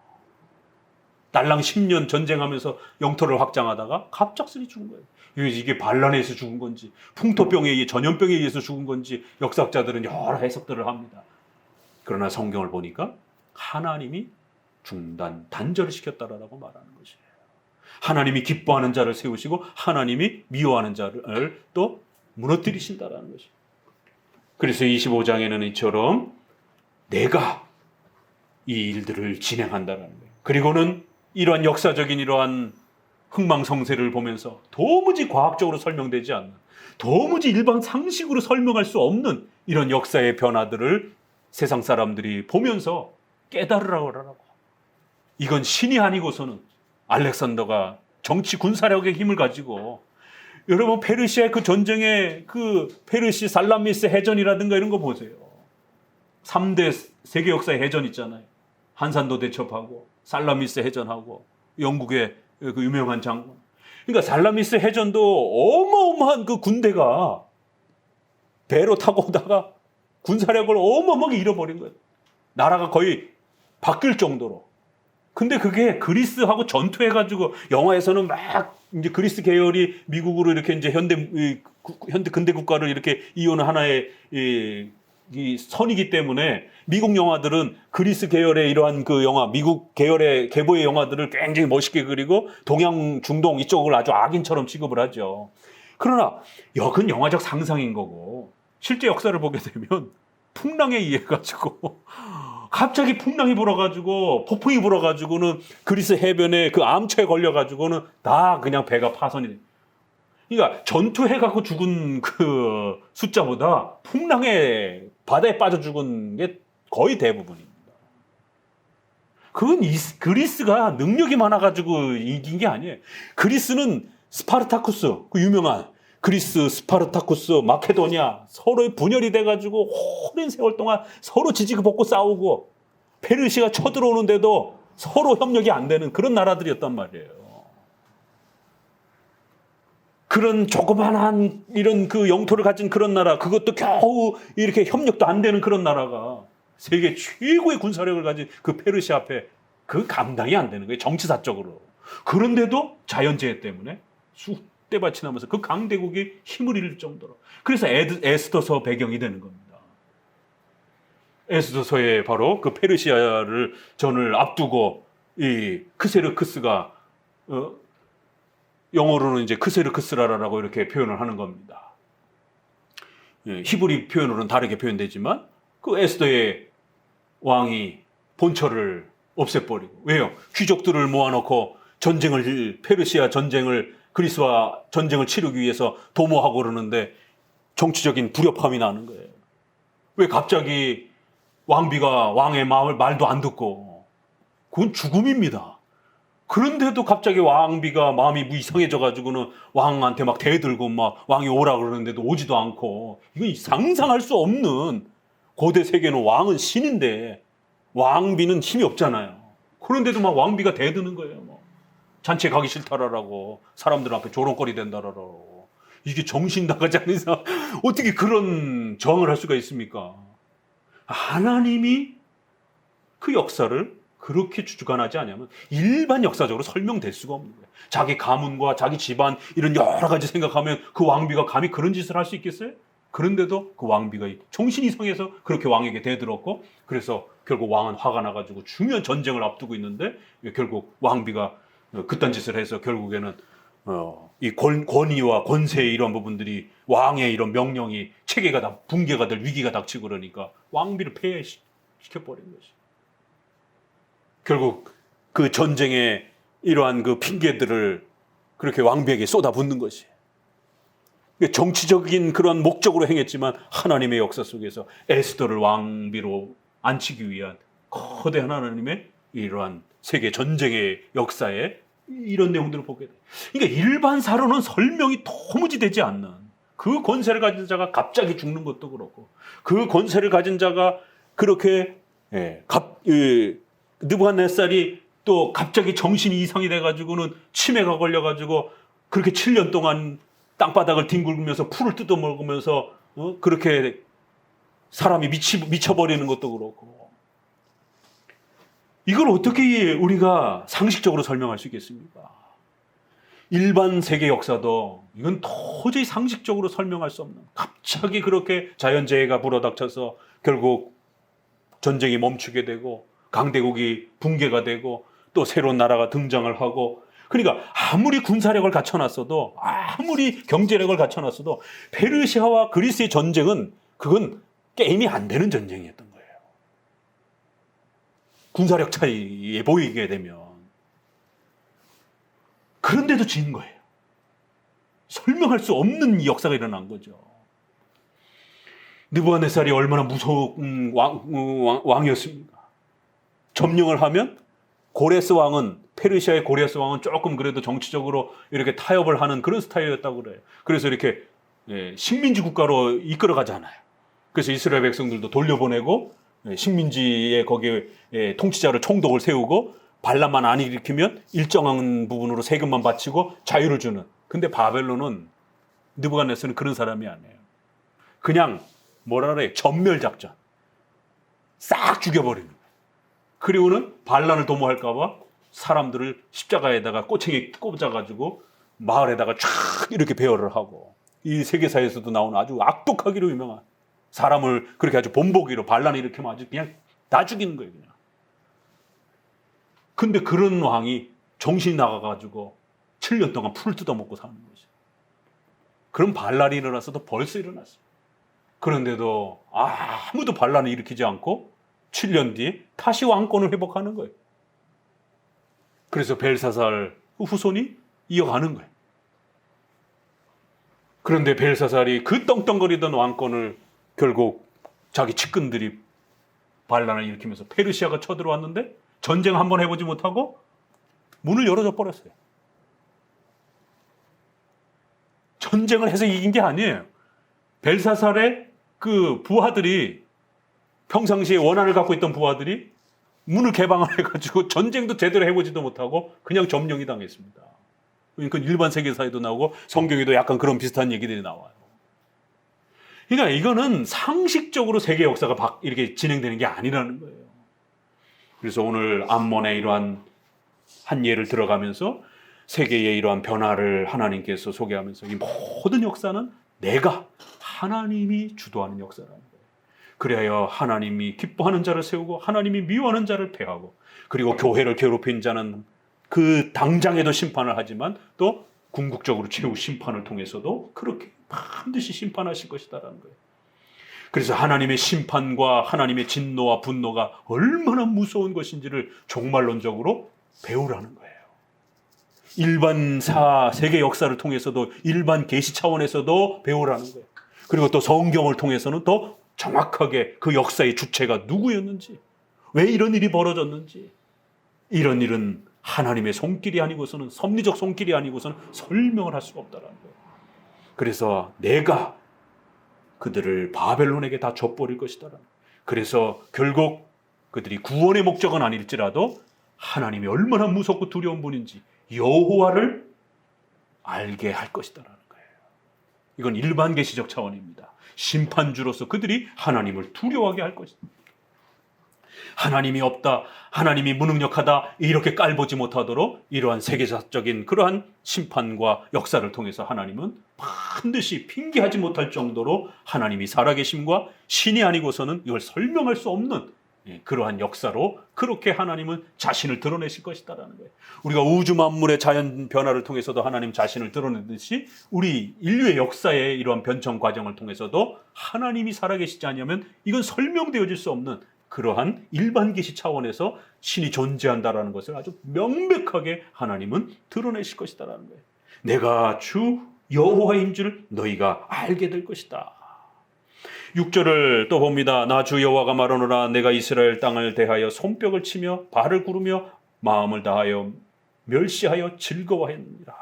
달랑 10년 전쟁하면서 영토를 확장하다가 갑작스레 죽은 거예요. 이게 반란에서 죽은 건지, 풍토병에 의해, 전염병에 의해서 죽은 건지 역사학자들은 여러 해석들을 합니다. 그러나 성경을 보니까 하나님이 단절을 시켰다라고 말하는 것이에요. 하나님이 기뻐하는 자를 세우시고 하나님이 미워하는 자를 또 무너뜨리신다라는 것이에요. 그래서 25장에는 이처럼 내가 이 일들을 진행한다라는 거예요. 그리고는 이러한 역사적인 이러한 흥망성쇠를 보면서 도무지 과학적으로 설명되지 않는, 도무지 일반 상식으로 설명할 수 없는 이런 역사의 변화들을 세상 사람들이 보면서 깨달으라고. 이건 신이 아니고서는 알렉산더가 정치 군사력의 힘을 가지고, 여러분 페르시아의 그 전쟁의 그 페르시 살라미스 해전이라든가 이런 거 보세요. 3대 세계 역사의 해전 있잖아요. 한산도 대첩하고 살라미스 해전하고 영국의 그 유명한 장군. 그러니까 살라미스 해전도 어마어마한 그 군대가 배로 타고 오다가 군사력을 어마어마하게 잃어버린 거예요. 나라가 거의 바뀔 정도로. 근데 그게 그리스하고 전투해가지고, 영화에서는 막 이제 그리스 계열이 미국으로 이렇게 이제 현대 근대 국가를 이렇게 이어는 하나의 이 선이기 때문에 미국 영화들은 그리스 계열의 이러한 그 영화, 미국 계열의 계보의 영화들을 굉장히 멋있게 그리고 동양, 중동 이쪽을 아주 악인처럼 취급을 하죠. 그러나 역은 영화적 상상인 거고, 실제 역사를 보게 되면 풍랑에 의해 가지고 갑자기 풍랑이 불어가지고 폭풍이 불어가지고는 그리스 해변에 그 암초에 걸려가지고는 다 그냥 배가 파손이 돼. 그러니까 전투해갖고 죽은 그 숫자보다 풍랑에 바다에 빠져 죽은 게 거의 대부분입니다. 그건 그리스가 능력이 많아가지고 이긴 게 아니에요. 그리스는 스파르타쿠스, 그 유명한 그리스, 스파르타쿠스, 마케도니아 서로의 분열이 돼가지고 오랜 세월 동안 서로 지지고 볶고 싸우고, 페르시아가 쳐들어오는데도 서로 협력이 안 되는 그런 나라들이었단 말이에요. 그런 조그만한 이런 그 영토를 가진 그런 나라, 그것도 겨우 이렇게 협력도 안 되는 그런 나라가 세계 최고의 군사력을 가진 그 페르시아 앞에 그 감당이 안 되는 거예요, 정치사적으로. 그런데도 자연재해 때문에 떼받치 나면서 그 강대국이 힘을 잃을 정도로. 그래서 에스더서 배경이 되는 겁니다. 에스더서에 바로 그 페르시아를 전을 앞두고 이 크세르크스가 영어로는 이제 크세르크스라라고 이렇게 표현을 하는 겁니다. 히브리 표현으로는 다르게 표현되지만 그 에스더의 왕이 본처를 없애버리고, 왜요? 귀족들을 모아놓고 페르시아 전쟁을, 그리스와 전쟁을 치르기 위해서 도모하고 그러는데 정치적인 불협화음이 나는 거예요. 왜 갑자기 왕비가 왕의 말도 안 듣고, 그건 죽음입니다. 그런데도 갑자기 왕비가 마음이 이상해져가지고는 왕한테 막 대들고 막 왕이 오라 그러는데도 오지도 않고, 이건 상상할 수 없는, 고대 세계는 왕은 신인데 왕비는 힘이 없잖아요. 그런데도 막 왕비가 대드는 거예요. 뭐. 잔치에 가기 싫다라고, 사람들 앞에 조롱거리 된다라고. 이게 정신 나가지 않는 이상 어떻게 그런 저항을 할 수가 있습니까? 하나님이 그 역사를 그렇게 주관하지 않으면 일반 역사적으로 설명될 수가 없는 거예요. 자기 가문과 자기 집안 이런 여러 가지 생각하면 그 왕비가 감히 그런 짓을 할 수 있겠어요? 그런데도 그 왕비가 정신이 이상해서 그렇게 왕에게 대들었고, 그래서 결국 왕은 화가 나가지고 중요한 전쟁을 앞두고 있는데 결국 왕비가 그딴 짓을 해서 결국에는 이 권위와 권세 이런 부분들이, 왕의 이런 명령이 체계가 다 붕괴가 될 위기가 닥치고 그러니까 왕비를 폐해시켜버린 것이. 결국 그 전쟁의 이러한 그 핑계들을 그렇게 왕비에게 쏟아붓는 것이. 정치적인 그런 목적으로 행했지만 하나님의 역사 속에서 에스더를 왕비로 앉히기 위한 거대한 하나님의 이러한 세계 전쟁의 역사에 이런 내용들을 보게 돼요. 그러니까 일반사로는 설명이 도무지 되지 않는, 그 권세를 가진 자가 갑자기 죽는 것도 그렇고, 그 권세를 가진 자가 그렇게 느부갓네살이 또 갑자기 정신이 이상이 돼가지고는 치매가 걸려가지고 그렇게 7년 동안 땅바닥을 뒹굴면서 풀을 뜯어먹으면서 그렇게 사람이 미쳐버리는 것도 그렇고, 이걸 어떻게 우리가 상식적으로 설명할 수 있겠습니까? 일반 세계 역사도 이건 도저히 상식적으로 설명할 수 없는, 갑자기 그렇게 자연재해가 불어닥쳐서 결국 전쟁이 멈추게 되고 강대국이 붕괴가 되고 또 새로운 나라가 등장을 하고, 그러니까 아무리 군사력을 갖춰놨어도, 아무리 경제력을 갖춰놨어도 페르시아와 그리스의 전쟁은 그건 게임이 안 되는 전쟁이었던 거예요. 군사력 차이에 보이게 되면. 그런데도 진 거예요. 설명할 수 없는 역사가 일어난 거죠. 느부갓네살이 얼마나 무서운 왕이었습니까? 점령을 하면 고레스 왕은, 페르시아의 고레스 왕은 조금 그래도 정치적으로 이렇게 타협을 하는 그런 스타일이었다고 그래요. 그래서 이렇게 식민지 국가로 이끌어가잖아요. 그래서 이스라엘 백성들도 돌려보내고 식민지의 거기에 통치자를 총독을 세우고 반란만 안 일으키면 일정한 부분으로 세금만 바치고 자유를 주는. 근데 바벨론은, 느부갓네살은 그런 사람이 아니에요. 그냥 뭐라 그래, 전멸작전. 싹 죽여버리는 거예요. 그리고는 반란을 도모할까 봐 사람들을 십자가에다가 꼬챙이 꼽아가지고 마을에다가 쫙 이렇게 배열을 하고, 이 세계사에서도 나오는 아주 악독하기로 유명한, 사람을 그렇게 아주 본보기로 반란을 일으키면 아주 그냥 다 죽이는 거예요, 그냥. 근데 그런 왕이 정신이 나가가지고 7년 동안 풀을 뜯어먹고 사는 거죠. 그런 반란이 일어났어도 벌써 일어났어요. 그런데도 아무도 반란을 일으키지 않고 7년 뒤에 다시 왕권을 회복하는 거예요. 그래서 벨사살 후손이 이어가는 거예요. 그런데 벨사살이 그 떵떵거리던 왕권을 결국 자기 측근들이 반란을 일으키면서 페르시아가 쳐들어왔는데 전쟁 한번 해보지 못하고 문을 열어줘 버렸어요. 전쟁을 해서 이긴 게 아니에요. 벨사살의 그 부하들이, 평상시에 원한을 갖고 있던 부하들이 문을 개방을 해가지고 전쟁도 제대로 해보지도 못하고 그냥 점령이 당했습니다. 그러니까 일반 세계사에도 나오고 성경에도 약간 그런 비슷한 얘기들이 나와요. 그러니까 이거는 상식적으로 세계 역사가 이렇게 진행되는 게 아니라는 거예요. 그래서 오늘 암몬의 이러한 한 예를 들어가면서 세계의 이러한 변화를 하나님께서 소개하면서 이 모든 역사는 하나님이 주도하는 역사라는 거예요. 그리하여 하나님이 기뻐하는 자를 세우고 하나님이 미워하는 자를 패하고, 그리고 교회를 괴롭힌 자는 그 당장에도 심판을 하지만 또 궁극적으로 최후 심판을 통해서도 그렇게 반드시 심판하실 것이다라는 거예요. 그래서 하나님의 심판과 하나님의 진노와 분노가 얼마나 무서운 것인지를 종말론적으로 배우라는 거예요. 일반 세계 역사를 통해서도, 일반 계시 차원에서도 배우라는 거예요. 그리고 또 성경을 통해서는 더 정확하게 그 역사의 주체가 누구였는지, 왜 이런 일이 벌어졌는지, 이런 일은 하나님의 손길이 아니고서는, 섭리적 손길이 아니고서는 설명을 할 수가 없다는 거예요. 그래서 내가 그들을 바벨론에게 다 줘버릴 것이다. 그래서 결국 그들이 구원의 목적은 아닐지라도 하나님이 얼마나 무섭고 두려운 분인지 여호와를 알게 할 것이다라는 거예요. 이건 일반 계시적 차원입니다. 심판주로서 그들이 하나님을 두려워하게 할 것이다. 하나님이 없다, 하나님이 무능력하다, 이렇게 깔보지 못하도록 이러한 세계사적인 그러한 심판과 역사를 통해서 하나님은 반드시 핑계하지 못할 정도로 하나님이 살아계심과 신이 아니고서는 이걸 설명할 수 없는 그러한 역사로 그렇게 하나님은 자신을 드러내실 것이다라는 거예요. 우리가 우주 만물의 자연 변화를 통해서도 하나님 자신을 드러내듯이 우리 인류의 역사의 이러한 변천 과정을 통해서도 하나님이 살아계시지 않으면 이건 설명되어질 수 없는 그러한 일반 계시 차원에서 신이 존재한다라는 것을 아주 명백하게 하나님은 드러내실 것이다라는 거예요. 내가 주 여호와인 줄 너희가 알게 될 것이다. 6절을 또 봅니다. 나 주 여호와가 말하노라. 내가 이스라엘 땅을 대하여 손뼉을 치며 발을 구르며 마음을 다하여 멸시하여 즐거워했느니라.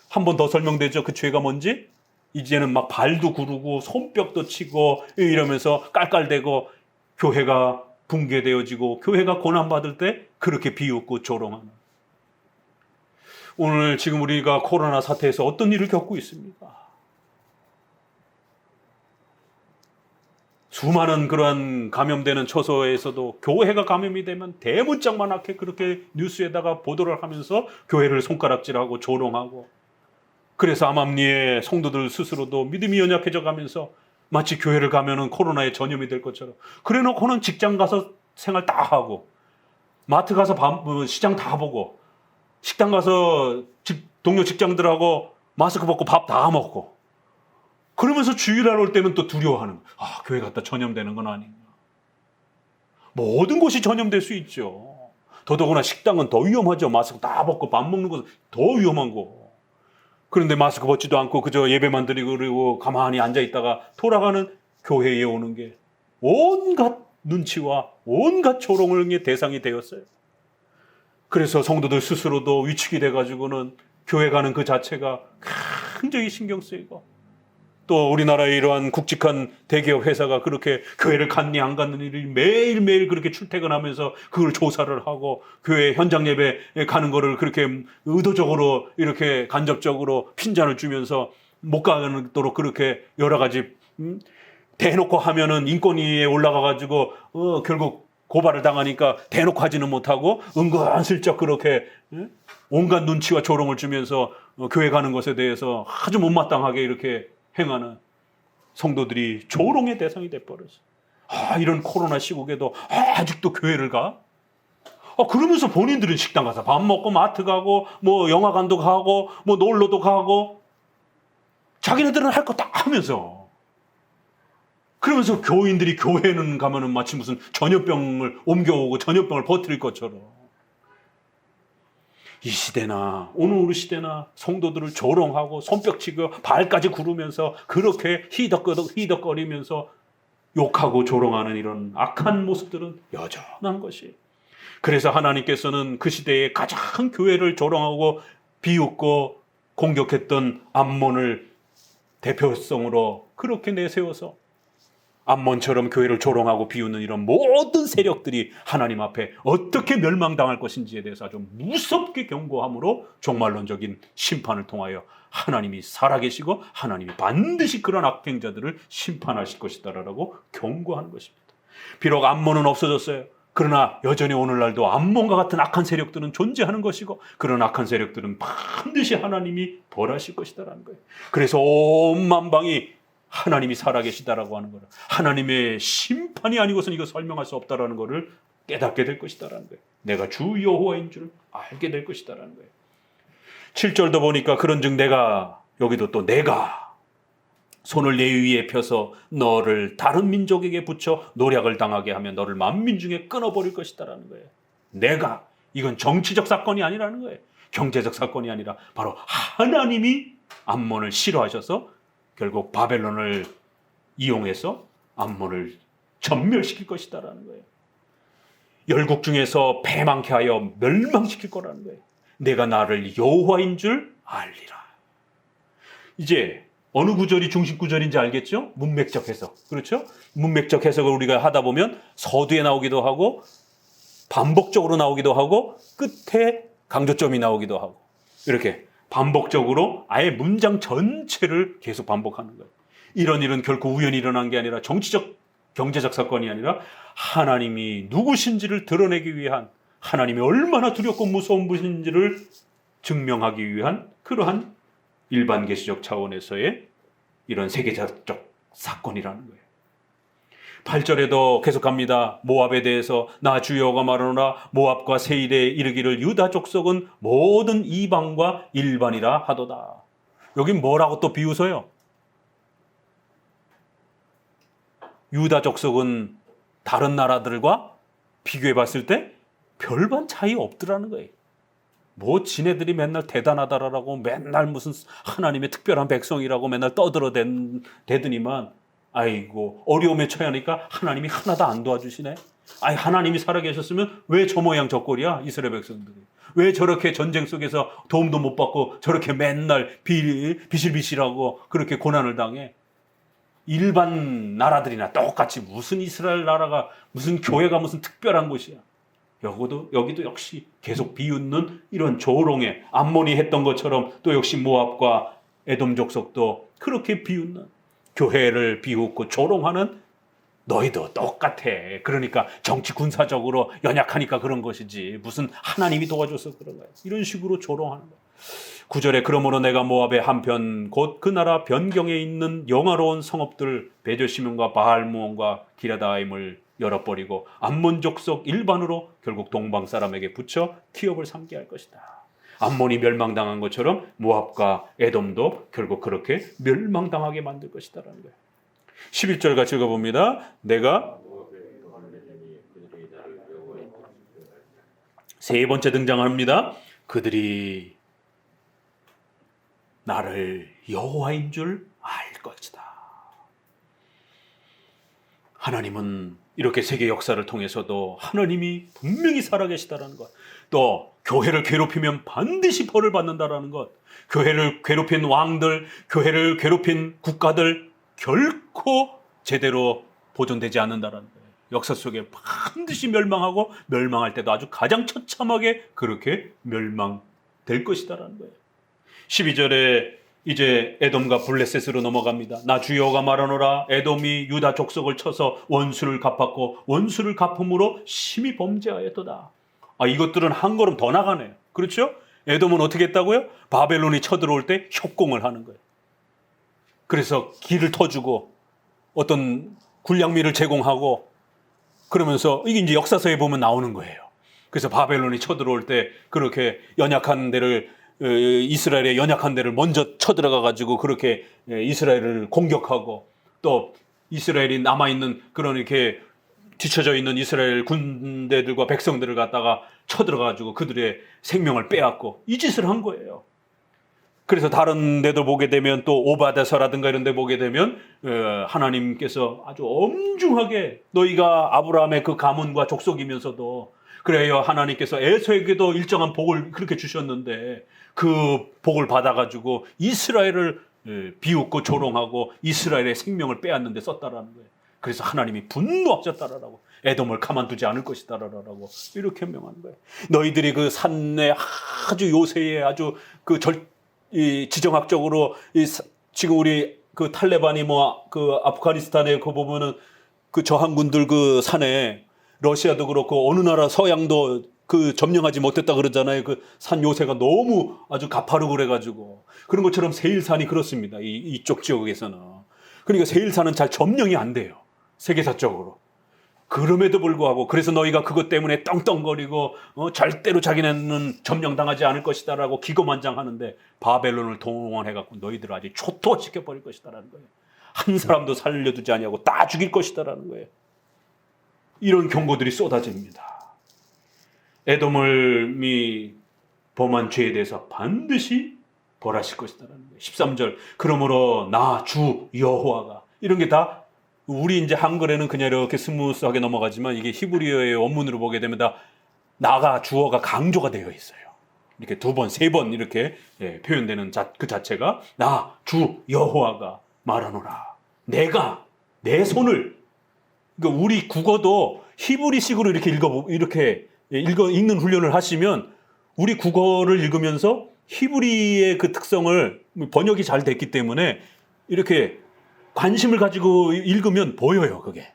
한 번 더 설명되죠. 그 죄가 뭔지? 이제는 막 발도 구르고 손뼉도 치고 이러면서 깔깔대고 교회가 붕괴되어지고 교회가 고난받을 때 그렇게 비웃고 조롱하는. 오늘 지금 우리가 코로나 사태에서 어떤 일을 겪고 있습니까? 수많은 그러한 감염되는 처소에서도 교회가 감염이 되면 대문짝만하게 그렇게 뉴스에다가 보도를 하면서 교회를 손가락질하고 조롱하고, 그래서 암암리의 성도들 스스로도 믿음이 연약해져 가면서 마치 교회를 가면은 코로나에 전염이 될 것처럼, 그래 놓고는 직장 가서 생활 다 하고, 마트 가서 시장 다 보고, 식당 가서 동료 직장들하고 마스크 벗고 밥 다 먹고, 그러면서 주일날 올 때는 또 두려워하는 거예요. 아, 교회 갔다 전염되는 건 아닌가. 모든 곳이 전염될 수 있죠. 더더구나 식당은 더 위험하죠. 마스크 다 벗고 밥 먹는 것은 더 위험한 거. 그런데 마스크 벗지도 않고 그저 예배만 드리고 그리고 가만히 앉아 있다가 돌아가는 교회에 오는 게 온갖 눈치와 온갖 조롱의 대상이 되었어요. 그래서 성도들 스스로도 위축이 돼가지고는 교회 가는 그 자체가 굉장히 신경 쓰이고, 또 우리나라의 이러한 굵직한 대기업 회사가 그렇게 교회를 갔니 안 갔는 일이 매일매일 그렇게 출퇴근하면서 그걸 조사를 하고, 교회 현장 예배 가는 거를 그렇게 의도적으로 이렇게 간접적으로 핀잔을 주면서 못 가도록 그렇게 여러 가지 대놓고 하면은 인권위에 올라가가지고 결국 고발을 당하니까 대놓고 하지는 못하고 은근슬쩍 그렇게 온갖 눈치와 조롱을 주면서 교회 가는 것에 대해서 아주 못마땅하게 이렇게 행하는 성도들이 조롱의 대상이 돼버렸어. 아, 이런 코로나 시국에도 아직도 교회를 가? 그러면서 본인들은 식당 가서 밥 먹고 마트 가고 뭐 영화관도 가고 뭐 놀러도 가고 자기네들은 할 거 다 하면서, 그러면서 교인들이 교회는 가면은 마치 무슨 전염병을 옮겨오고 전염병을 퍼뜨릴 것처럼, 이 시대나 오늘 우리 시대나 성도들을 조롱하고 손뼉치고 발까지 구르면서 그렇게 히덕거리면서 욕하고 조롱하는 이런 악한 모습들은 여전한 것이. 그래서 하나님께서는 그 시대에 가장 교회를 조롱하고 비웃고 공격했던 암몬을 대표성으로 그렇게 내세워서 암몬처럼 교회를 조롱하고 비웃는 이런 모든 세력들이 하나님 앞에 어떻게 멸망당할 것인지에 대해서 아주 무섭게 경고함으로 종말론적인 심판을 통하여 하나님이 살아계시고 하나님이 반드시 그런 악행자들을 심판하실 것이다라고 경고하는 것입니다. 비록 암몬은 없어졌어요. 그러나 여전히 오늘날도 암몬과 같은 악한 세력들은 존재하는 것이고, 그런 악한 세력들은 반드시 하나님이 벌하실 것이다라는 거예요. 그래서 온 만방이 하나님이 살아계시다라고 하는 거라. 하나님의 심판이 아니고서는 이거 설명할 수 없다라는 것을 깨닫게 될 것이다라는 거예요. 내가 주 여호와인 줄 알게 될 것이다라는 거예요. 7절도 보니까 그런즉 내가, 여기도 또 내가 손을 내 위에 펴서 너를 다른 민족에게 붙여 노략을 당하게 하면 너를 만민 중에 끊어버릴 것이다라는 거예요. 내가, 이건 정치적 사건이 아니라는 거예요. 경제적 사건이 아니라 바로 하나님이 암몬을 싫어하셔서 결국 바벨론을 이용해서 암몬을 전멸시킬 것이다라는 거예요. 열국 중에서 패망케 하여 멸망시킬 거라는 거예요. 내가 나를 여호와인 줄 알리라. 이제 어느 구절이 중심 구절인지 알겠죠? 문맥적 해석. 그렇죠? 문맥적 해석을 우리가 하다 보면 서두에 나오기도 하고 반복적으로 나오기도 하고 끝에 강조점이 나오기도 하고 이렇게 반복적으로 아예 문장 전체를 계속 반복하는 거예요. 이런 일은 결코 우연히 일어난 게 아니라 정치적, 경제적 사건이 아니라 하나님이 누구신지를 드러내기 위한, 하나님이 얼마나 두렵고 무서운 분인지를 증명하기 위한 그러한 일반 계시적 차원에서의 이런 세계적 사건이라는 거예요. 8절에도 계속합니다. 모압에 대해서 나 주 여호와가 말하노라 모압과 세일에 이르기를 유다 족속은 모든 이방과 일반이라 하도다. 여긴 뭐라고 또 비웃어요? 유다 족속은 다른 나라들과 비교해 봤을 때 별반 차이 없더라는 거예요. 뭐 지네들이 맨날 대단하다라고 맨날 무슨 하나님의 특별한 백성이라고 맨날 떠들어대더니만 아이고 어려움에 처하니까 하나님이 하나도 안 도와주시네. 아이 하나님이 살아계셨으면 왜 저 모양 저 꼴이야 이스라엘 백성들이. 왜 저렇게 전쟁 속에서 도움도 못 받고 저렇게 맨날 비실비실하고 그렇게 고난을 당해. 일반 나라들이나 똑같이 무슨 이스라엘 나라가 무슨 교회가 무슨 특별한 곳이야. 여기도 역시 계속 비웃는 이런 조롱에 암몬이 했던 것처럼 또 역시 모압과 에돔 족속도 그렇게 비웃는 교회를 비웃고 조롱하는 너희도 똑같아. 그러니까 정치 군사적으로 연약하니까 그런 것이지 무슨 하나님이 도와줘서 그런 거야. 이런 식으로 조롱하는 거야. 9절에 그러므로 내가 모압의 한편 곧 그 나라 변경에 있는 영화로운 성읍들 베델시몬과 바알무온과 기라다임을 열어버리고 암몬 족속 일반으로 결국 동방 사람에게 붙여 기업을 삼게 할 것이다. 암몬이 멸망당한 것처럼 모압과 에돔도 결국 그렇게 멸망당하게 만들 것이다라는 거예요. 11절 같이 읽어봅니다. 내가 세 번째 등장합니다. 그들이 나를 여호와인 줄 알 것이다. 하나님은 이렇게 세계 역사를 통해서도 하나님이 분명히 살아계시다라는 것, 또 교회를 괴롭히면 반드시 벌을 받는다라는 것, 교회를 괴롭힌 왕들, 교회를 괴롭힌 국가들 결코 제대로 보존되지 않는다라는 거예요. 역사 속에 반드시 멸망하고 멸망할 때도 아주 가장 처참하게 그렇게 멸망될 것이다라는 거예요. 12절에 이제 에돔과 블레셋으로 넘어갑니다. 나 주 여호와가 말하노라 에돔이 유다 족속을 쳐서 원수를 갚았고 원수를 갚음으로 심히 범죄하였도다. 이것들은 한 걸음 더 나가네요. 그렇죠? 에돔은 어떻게 했다고요? 바벨론이 쳐들어올 때 협공을 하는 거예요. 그래서 길을 터주고 어떤 군량미를 제공하고 그러면서 이게 이제 역사서에 보면 나오는 거예요. 그래서 바벨론이 쳐들어올 때 그렇게 연약한 데를 이스라엘의 연약한 데를 먼저 쳐들어가 가지고 그렇게 이스라엘을 공격하고 또 이스라엘이 남아있는 그런 이렇게 뒤쳐져 있는 이스라엘 군대들과 백성들을 갖다가 쳐들어가 가지고 그들의 생명을 빼앗고 이 짓을 한 거예요. 그래서 다른 데도 보게 되면 또 오바데서라든가 이런 데 보게 되면 하나님께서 아주 엄중하게 너희가 아브라함의 그 가문과 족속이면서도 그래요 하나님께서 에서에게도 일정한 복을 그렇게 주셨는데 그 복을 받아가지고 이스라엘을 비웃고 조롱하고 이스라엘의 생명을 빼앗는 데 썼다라는 거예요. 그래서 하나님이 분노하셨다라고 에돔을 가만두지 않을 것이다라고 이렇게 명하는 거예요. 너희들이 그 산내 아주 요새에 아주 그 지정학적으로 지금 우리 그 탈레반이 그 아프가니스탄에 그 보면은 그 저항군들 그 산에 러시아도 그렇고 어느 나라 서양도 그 점령하지 못했다 그러잖아요. 그 산 요새가 너무 아주 가파르고 그래가지고 그런 것처럼 세일산이 그렇습니다. 이쪽 지역에서는 그러니까 세일사는 잘 점령이 안 돼요. 세계사적으로. 그럼에도 불구하고 그래서 너희가 그것 때문에 떵떵거리고 절대로 자기네는 점령당하지 않을 것이다라고 기고만장하는데 바벨론을 동원해갖고 너희들을 아주 초토화시켜버릴 것이다라는 거예요. 한 사람도 살려두지 아니하고 다 죽일 것이다라는 거예요. 이런 경고들이 쏟아집니다. 에돔이 범한 죄에 대해서 반드시 벌하실 것이다라는 거예요. 13절 그러므로 나 주 여호와가 이런 게 다 우리 이제 한글에는 그냥 이렇게 스무스하게 넘어가지만 이게 히브리어의 원문으로 보게 되면 다 나가 주어가 강조가 되어 있어요. 이렇게 두 번, 세 번 이렇게 표현되는 그 자체가 나 주 여호와가 말하노라. 내가 내 손을 그러니까 우리 국어도 히브리식으로 이렇게 읽는 훈련을 하시면 우리 국어를 읽으면서 히브리의 그 특성을 번역이 잘 됐기 때문에 이렇게 관심을 가지고 읽으면 보여요, 그게.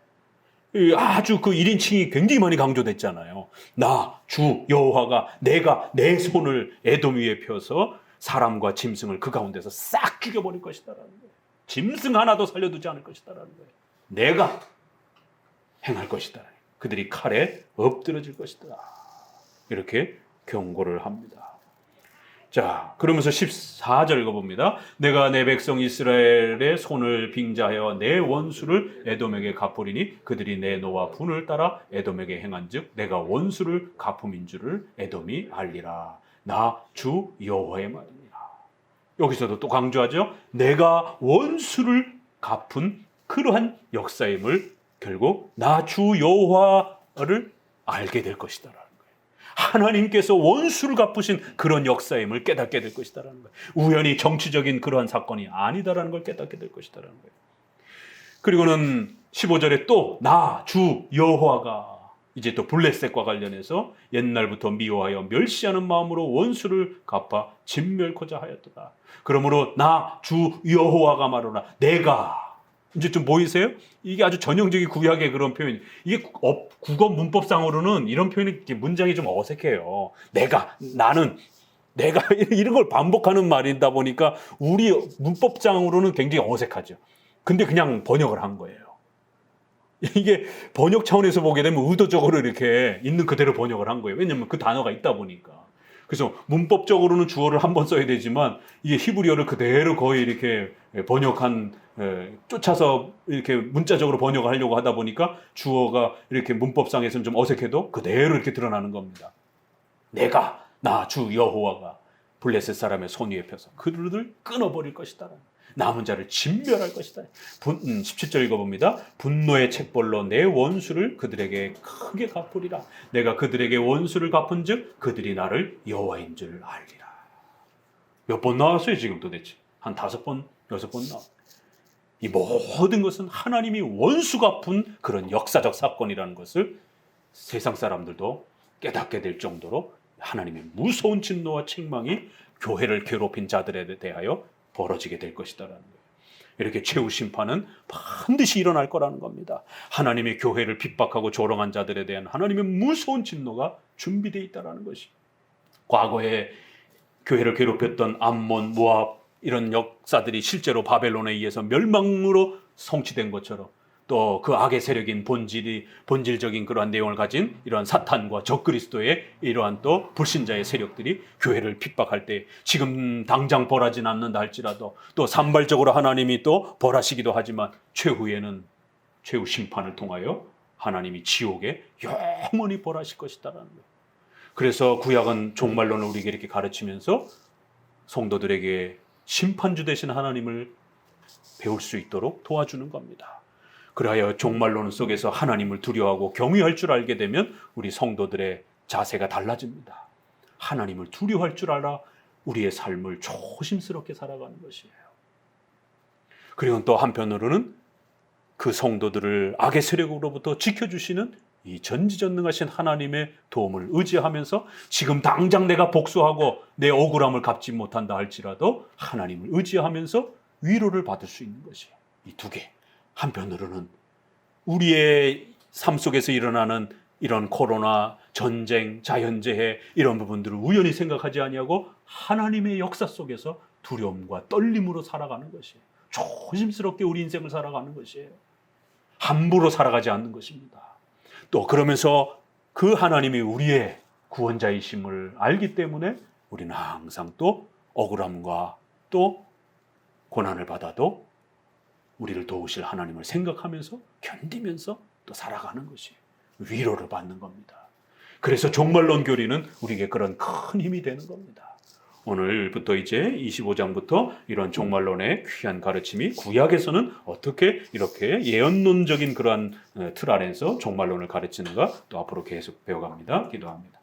아주 그 1인칭이 굉장히 많이 강조됐잖아요. 나, 주, 여호와가 내가 내 손을 에돔 위에 펴서 사람과 짐승을 그 가운데서 싹 죽여버릴 것이다라는 거예요. 짐승 하나도 살려두지 않을 것이다라는 거예요. 내가 행할 것이다. 그들이 칼에 엎드러질 것이다. 이렇게 경고를 합니다. 자, 그러면서 14절 읽어봅니다. 내가 내 백성 이스라엘의 손을 빙자하여 내 원수를 에돔에게 갚으리니 그들이 내 노와 분을 따라 에돔에게 행한즉 내가 원수를 갚음인 줄을 에돔이 알리라. 나 주 여호와의 말이니라. 여기서도 또 강조하죠. 내가 원수를 갚은 그러한 역사임을 결국 나 주 여호와를 알게 될 것이다. 하나님께서 원수를 갚으신 그런 역사임을 깨닫게 될 것이다라는 거예요. 우연히 정치적인 그러한 사건이 아니다라는 걸 깨닫게 될 것이다라는 거예요. 그리고는 15절에 또 나 주 여호와가 이제 또 블레셋과 관련해서 옛날부터 미워하여 멸시하는 마음으로 원수를 갚아 진멸코자 하였도다. 그러므로 나 주 여호와가 말하노라. 내가 이제 좀 보이세요? 이게 아주 전형적인 구약의 그런 표현. 이게 국어 문법상으로는 이런 표현이 문장이 좀 어색해요. 나는, 내가 이런 걸 반복하는 말이다 보니까 우리 문법상으로는 굉장히 어색하죠. 근데 그냥 번역을 한 거예요. 이게 번역 차원에서 보게 되면 의도적으로 이렇게 있는 그대로 번역을 한 거예요. 왜냐하면 그 단어가 있다 보니까. 그래서 문법적으로는 주어를 한 번 써야 되지만 이게 히브리어를 그대로 거의 이렇게 번역한 쫓아서 이렇게 문자적으로 번역을 하려고 하다 보니까 주어가 이렇게 문법상에서는 좀 어색해도 그대로 이렇게 드러나는 겁니다. 내가 나 주 여호와가 블레셋 사람의 손 위에 펴서 그들을 끊어버릴 것이다. 남은 자를 진멸할 것이다. 17절 읽어봅니다. 분노의 책벌로 내 원수를 그들에게 크게 갚으리라. 내가 그들에게 원수를 갚은 즉 그들이 나를 여호와인 줄 알리라. 몇 번 나왔어요 지금 도대체? 한 5번, 6번 나왔어요. 이 모든 것은 하나님이 원수 갚은 그런 역사적 사건이라는 것을 세상 사람들도 깨닫게 될 정도로 하나님의 무서운 진노와 책망이 교회를 괴롭힌 자들에 대하여 벌어지게 될 것이다라는 거예요. 이렇게 최후 심판은 반드시 일어날 거라는 겁니다. 하나님의 교회를 핍박하고 조롱한 자들에 대한 하나님의 무서운 진노가 준비되어 있다는 것이. 과거에 교회를 괴롭혔던 암몬, 모압 이런 역사들이 실제로 바벨론에 의해서 멸망으로 성취된 것처럼 또 그 악의 세력인 본질적인 그러한 내용을 가진 이러한 사탄과 적그리스도의 이러한 또 불신자의 세력들이 교회를 핍박할 때 지금 당장 벌하진 않는다 할지라도 또 산발적으로 하나님이 또 벌하시기도 하지만 최후에는 최후 심판을 통하여 하나님이 지옥에 영원히 벌하실 것이다라는 거예요. 그래서 구약은 종말론을 우리에게 이렇게 가르치면서 성도들에게 심판주 되신 하나님을 배울 수 있도록 도와주는 겁니다. 그리하여 종말론 속에서 하나님을 두려워하고 경외할 줄 알게 되면 우리 성도들의 자세가 달라집니다. 하나님을 두려워할 줄 알아 우리의 삶을 조심스럽게 살아가는 것이에요. 그리고 또 한편으로는 그 성도들을 악의 세력으로부터 지켜주시는 이 전지전능하신 하나님의 도움을 의지하면서 지금 당장 내가 복수하고 내 억울함을 갚지 못한다 할지라도 하나님을 의지하면서 위로를 받을 수 있는 것이에요. 이 두 개. 한편으로는 우리의 삶 속에서 일어나는 이런 코로나, 전쟁, 자연재해 이런 부분들을 우연히 생각하지 아니하고 하나님의 역사 속에서 두려움과 떨림으로 살아가는 것이에요. 조심스럽게 우리 인생을 살아가는 것이에요. 함부로 살아가지 않는 것입니다. 또 그러면서 그 하나님이 우리의 구원자이심을 알기 때문에 우리는 항상 또 억울함과 또 고난을 받아도 우리를 도우실 하나님을 생각하면서 견디면서 또 살아가는 것이 위로를 받는 겁니다. 그래서 종말론 교리는 우리에게 그런 큰 힘이 되는 겁니다. 오늘부터 이제 25장부터 이런 종말론의 귀한 가르침이 구약에서는 어떻게 이렇게 예언론적인 그러한 틀 안에서 종말론을 가르치는가 또 앞으로 계속 배워갑니다. 기도합니다.